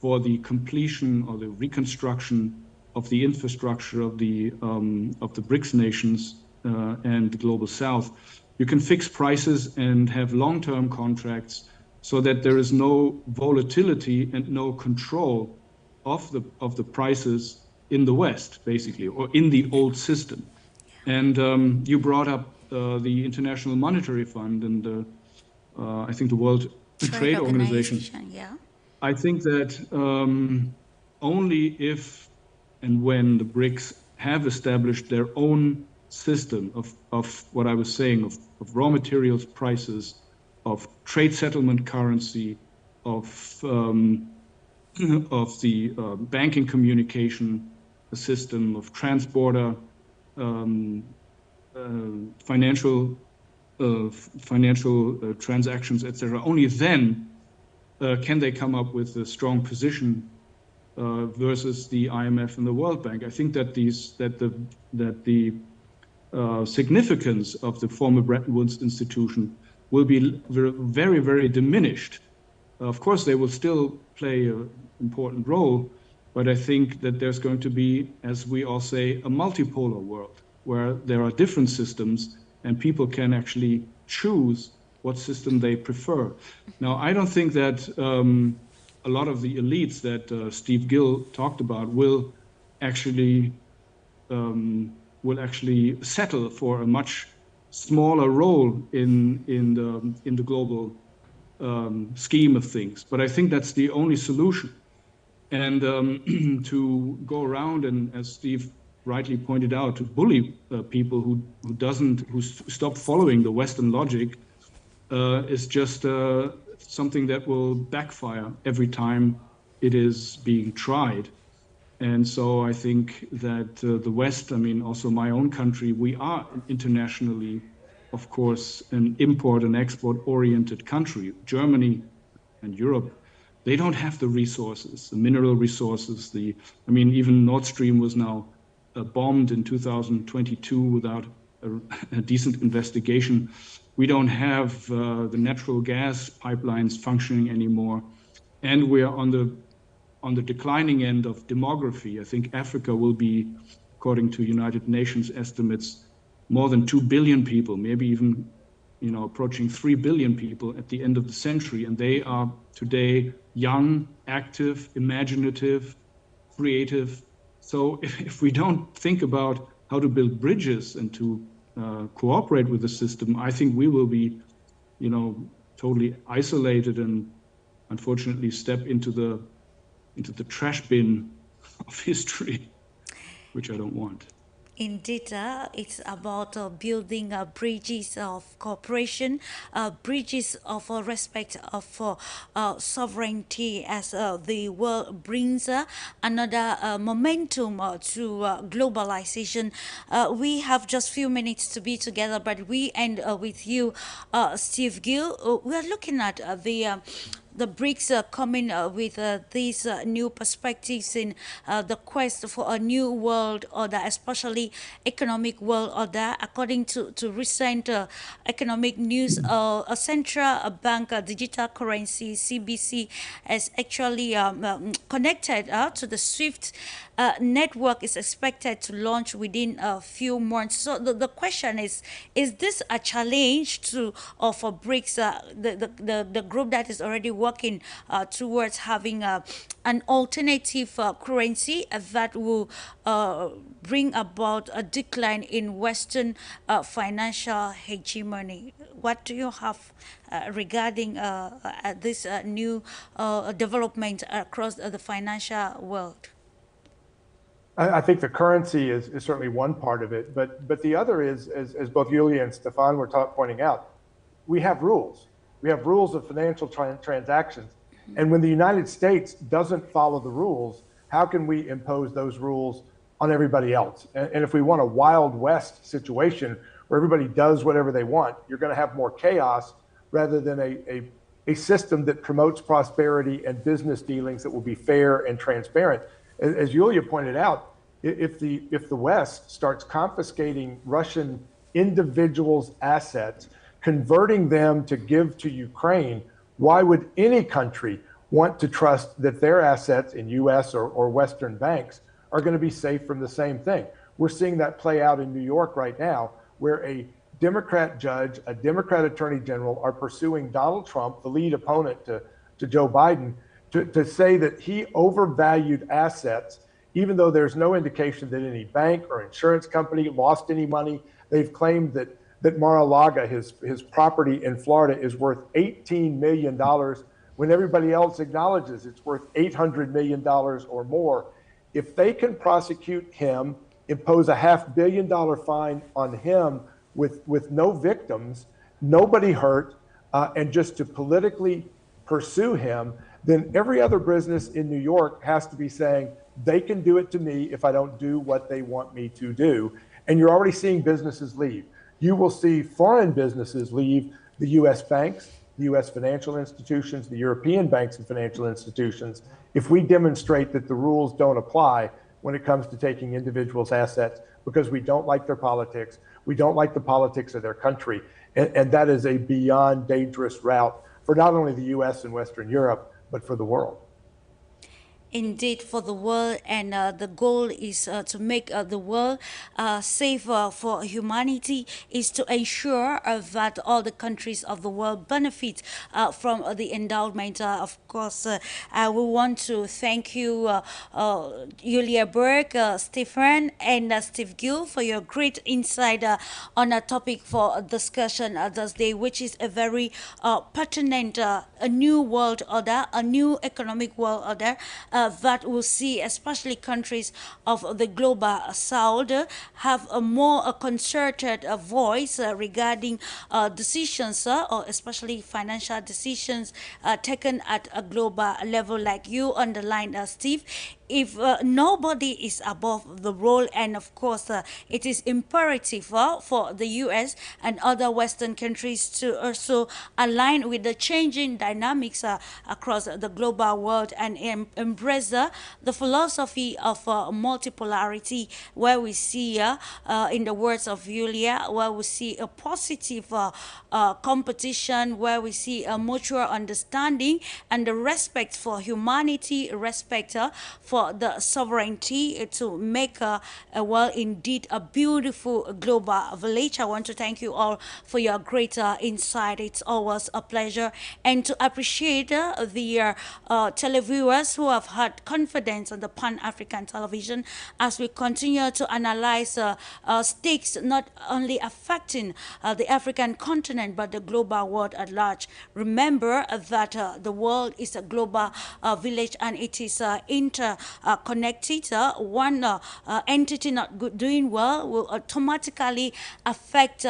for the completion or the reconstruction of the infrastructure of the BRICS nations and the global South. You can fix prices and have long-term contracts so that there is no volatility and no control of the prices in the West, basically, or in the old system. And you brought up the International Monetary Fund and I think the World Trade Organization. Yeah. I think that only if and when the BRICS have established their own system of what I was saying, of raw materials prices, of trade settlement currency, of the banking communication system, of transborder financial transactions, etc. Only then can they come up with a strong position versus the IMF and the World Bank. I think that the significance of the former Bretton Woods institution will be very, very diminished. Of course, they will still play an important role, but I think that there's going to be, as we all say, a multipolar world where there are different systems and people can actually choose what system they prefer. Now, I don't think that a lot of the elites that Steve Gill talked about will actually settle for a much smaller role in the global scheme of things. But I think that's the only solution. And to go around and, as Steve rightly pointed out, to bully people who stop following the Western logic is just something that will backfire every time it is being tried. And so I think that the West, I mean, also my own country, we are internationally, of course, an import and export oriented country. Germany and Europe, they don't have the resources, the mineral resources. I mean, even Nord Stream was now bombed in 2022 without a decent investigation. We don't have the natural gas pipelines functioning anymore. And we are on the declining end of demography. I think Africa will be, according to United Nations estimates, more than 2 billion people, maybe even approaching 3 billion people at the end of the century. And they are today young, active, imaginative, creative. So if we don't think about how to build bridges and to cooperate with the system, I think we will be, totally isolated and unfortunately step into the trash bin of history, which I don't want. Indeed, it's about building bridges of cooperation, bridges of respect for sovereignty as the world brings another momentum to globalization. We have just few minutes to be together, but we end with you, Steve Gill. We are looking at the BRICS coming with these new perspectives in the quest for a new world order, especially economic world order. According to recent economic news, a central bank digital currency, CBC, is actually connected to the SWIFT network, is expected to launch within a few months. So the question is this a challenge for BRICS, the group that is already working towards having an alternative currency that will bring about a decline in Western financial hegemony? What do you have regarding this new development across the financial world? I think the currency is certainly one part of it, but the other is, as both Yulia and Stefan were pointing out, we have rules. We have rules of financial transactions. And when the United States doesn't follow the rules, how can we impose those rules on everybody else? And if we want a Wild West situation where everybody does whatever they want, you're going to have more chaos rather than a system that promotes prosperity and business dealings that will be fair and transparent. As Yulia pointed out, if the West starts confiscating Russian individuals' assets, converting them to give to Ukraine, why would any country want to trust that their assets in US or Western banks are going to be safe from the same thing? We're seeing that play out in New York right now, where a Democrat judge, a Democrat attorney general are pursuing Donald Trump, the lead opponent to Joe Biden, to say that he overvalued assets, even though there's no indication that any bank or insurance company lost any money. They've claimed that Mar-a-Lago, his property in Florida, is worth $18 million when everybody else acknowledges it's worth $800 million or more. If they can prosecute him, impose a $500 million fine on him with no victims, nobody hurt, and just to politically pursue him, then every other business in New York has to be saying, they can do it to me if I don't do what they want me to do. And you're already seeing businesses leave. You will see foreign businesses leave the US banks, the US financial institutions, the European banks and financial institutions, if we demonstrate that the rules don't apply when it comes to taking individuals' assets because we don't like their politics, we don't like the politics of their country, and that is a beyond dangerous route for not only the US and Western Europe, but for the world. Indeed, for the world, and the goal is to make the world safer for humanity, is to ensure that all the countries of the world benefit from the endowment. Of course, we want to thank you, Yulia BERG, STEPHAN, and Steve GILL for your great insight on a topic for discussion this day, which is a very pertinent, a new world order, a new economic world order. That will see especially countries of the global south have a more concerted voice regarding decisions or especially financial decisions taken at a global level, like you underlined, Steve. If nobody is above the role, and of course it is imperative for the US and other Western countries to also align with the changing dynamics across the global world and embrace the philosophy of multipolarity, where we see, in the words of Yulia, where we see a positive competition, where we see a mutual understanding and the respect for humanity, respect for the sovereignty to make a world indeed a beautiful global village. I want to thank you all for your great insight. It's always a pleasure, and to appreciate the televiewers who have had confidence on the Pan-African television as we continue to analyze stakes not only affecting the African continent but the global world at large. Remember that the world is a global village, and it is interconnected. One entity not doing well will automatically affect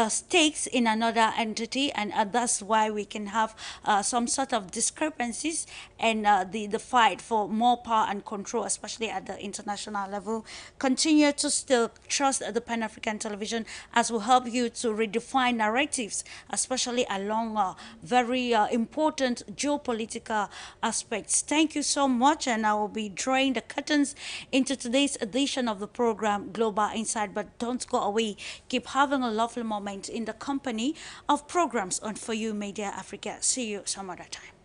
stakes in another entity, and that's why we can have some sort of discrepancies and the fight for more power and control, especially at the international level. Continue to still trust the Pan-African television as will help you to redefine narratives, especially along very important geopolitical aspects. Thank you so much, and I will be drawing the curtains into today's edition of the program Global Insight. But don't go away. Keep having a lovely moment in the company of programs on For You Media Africa. See you some other time.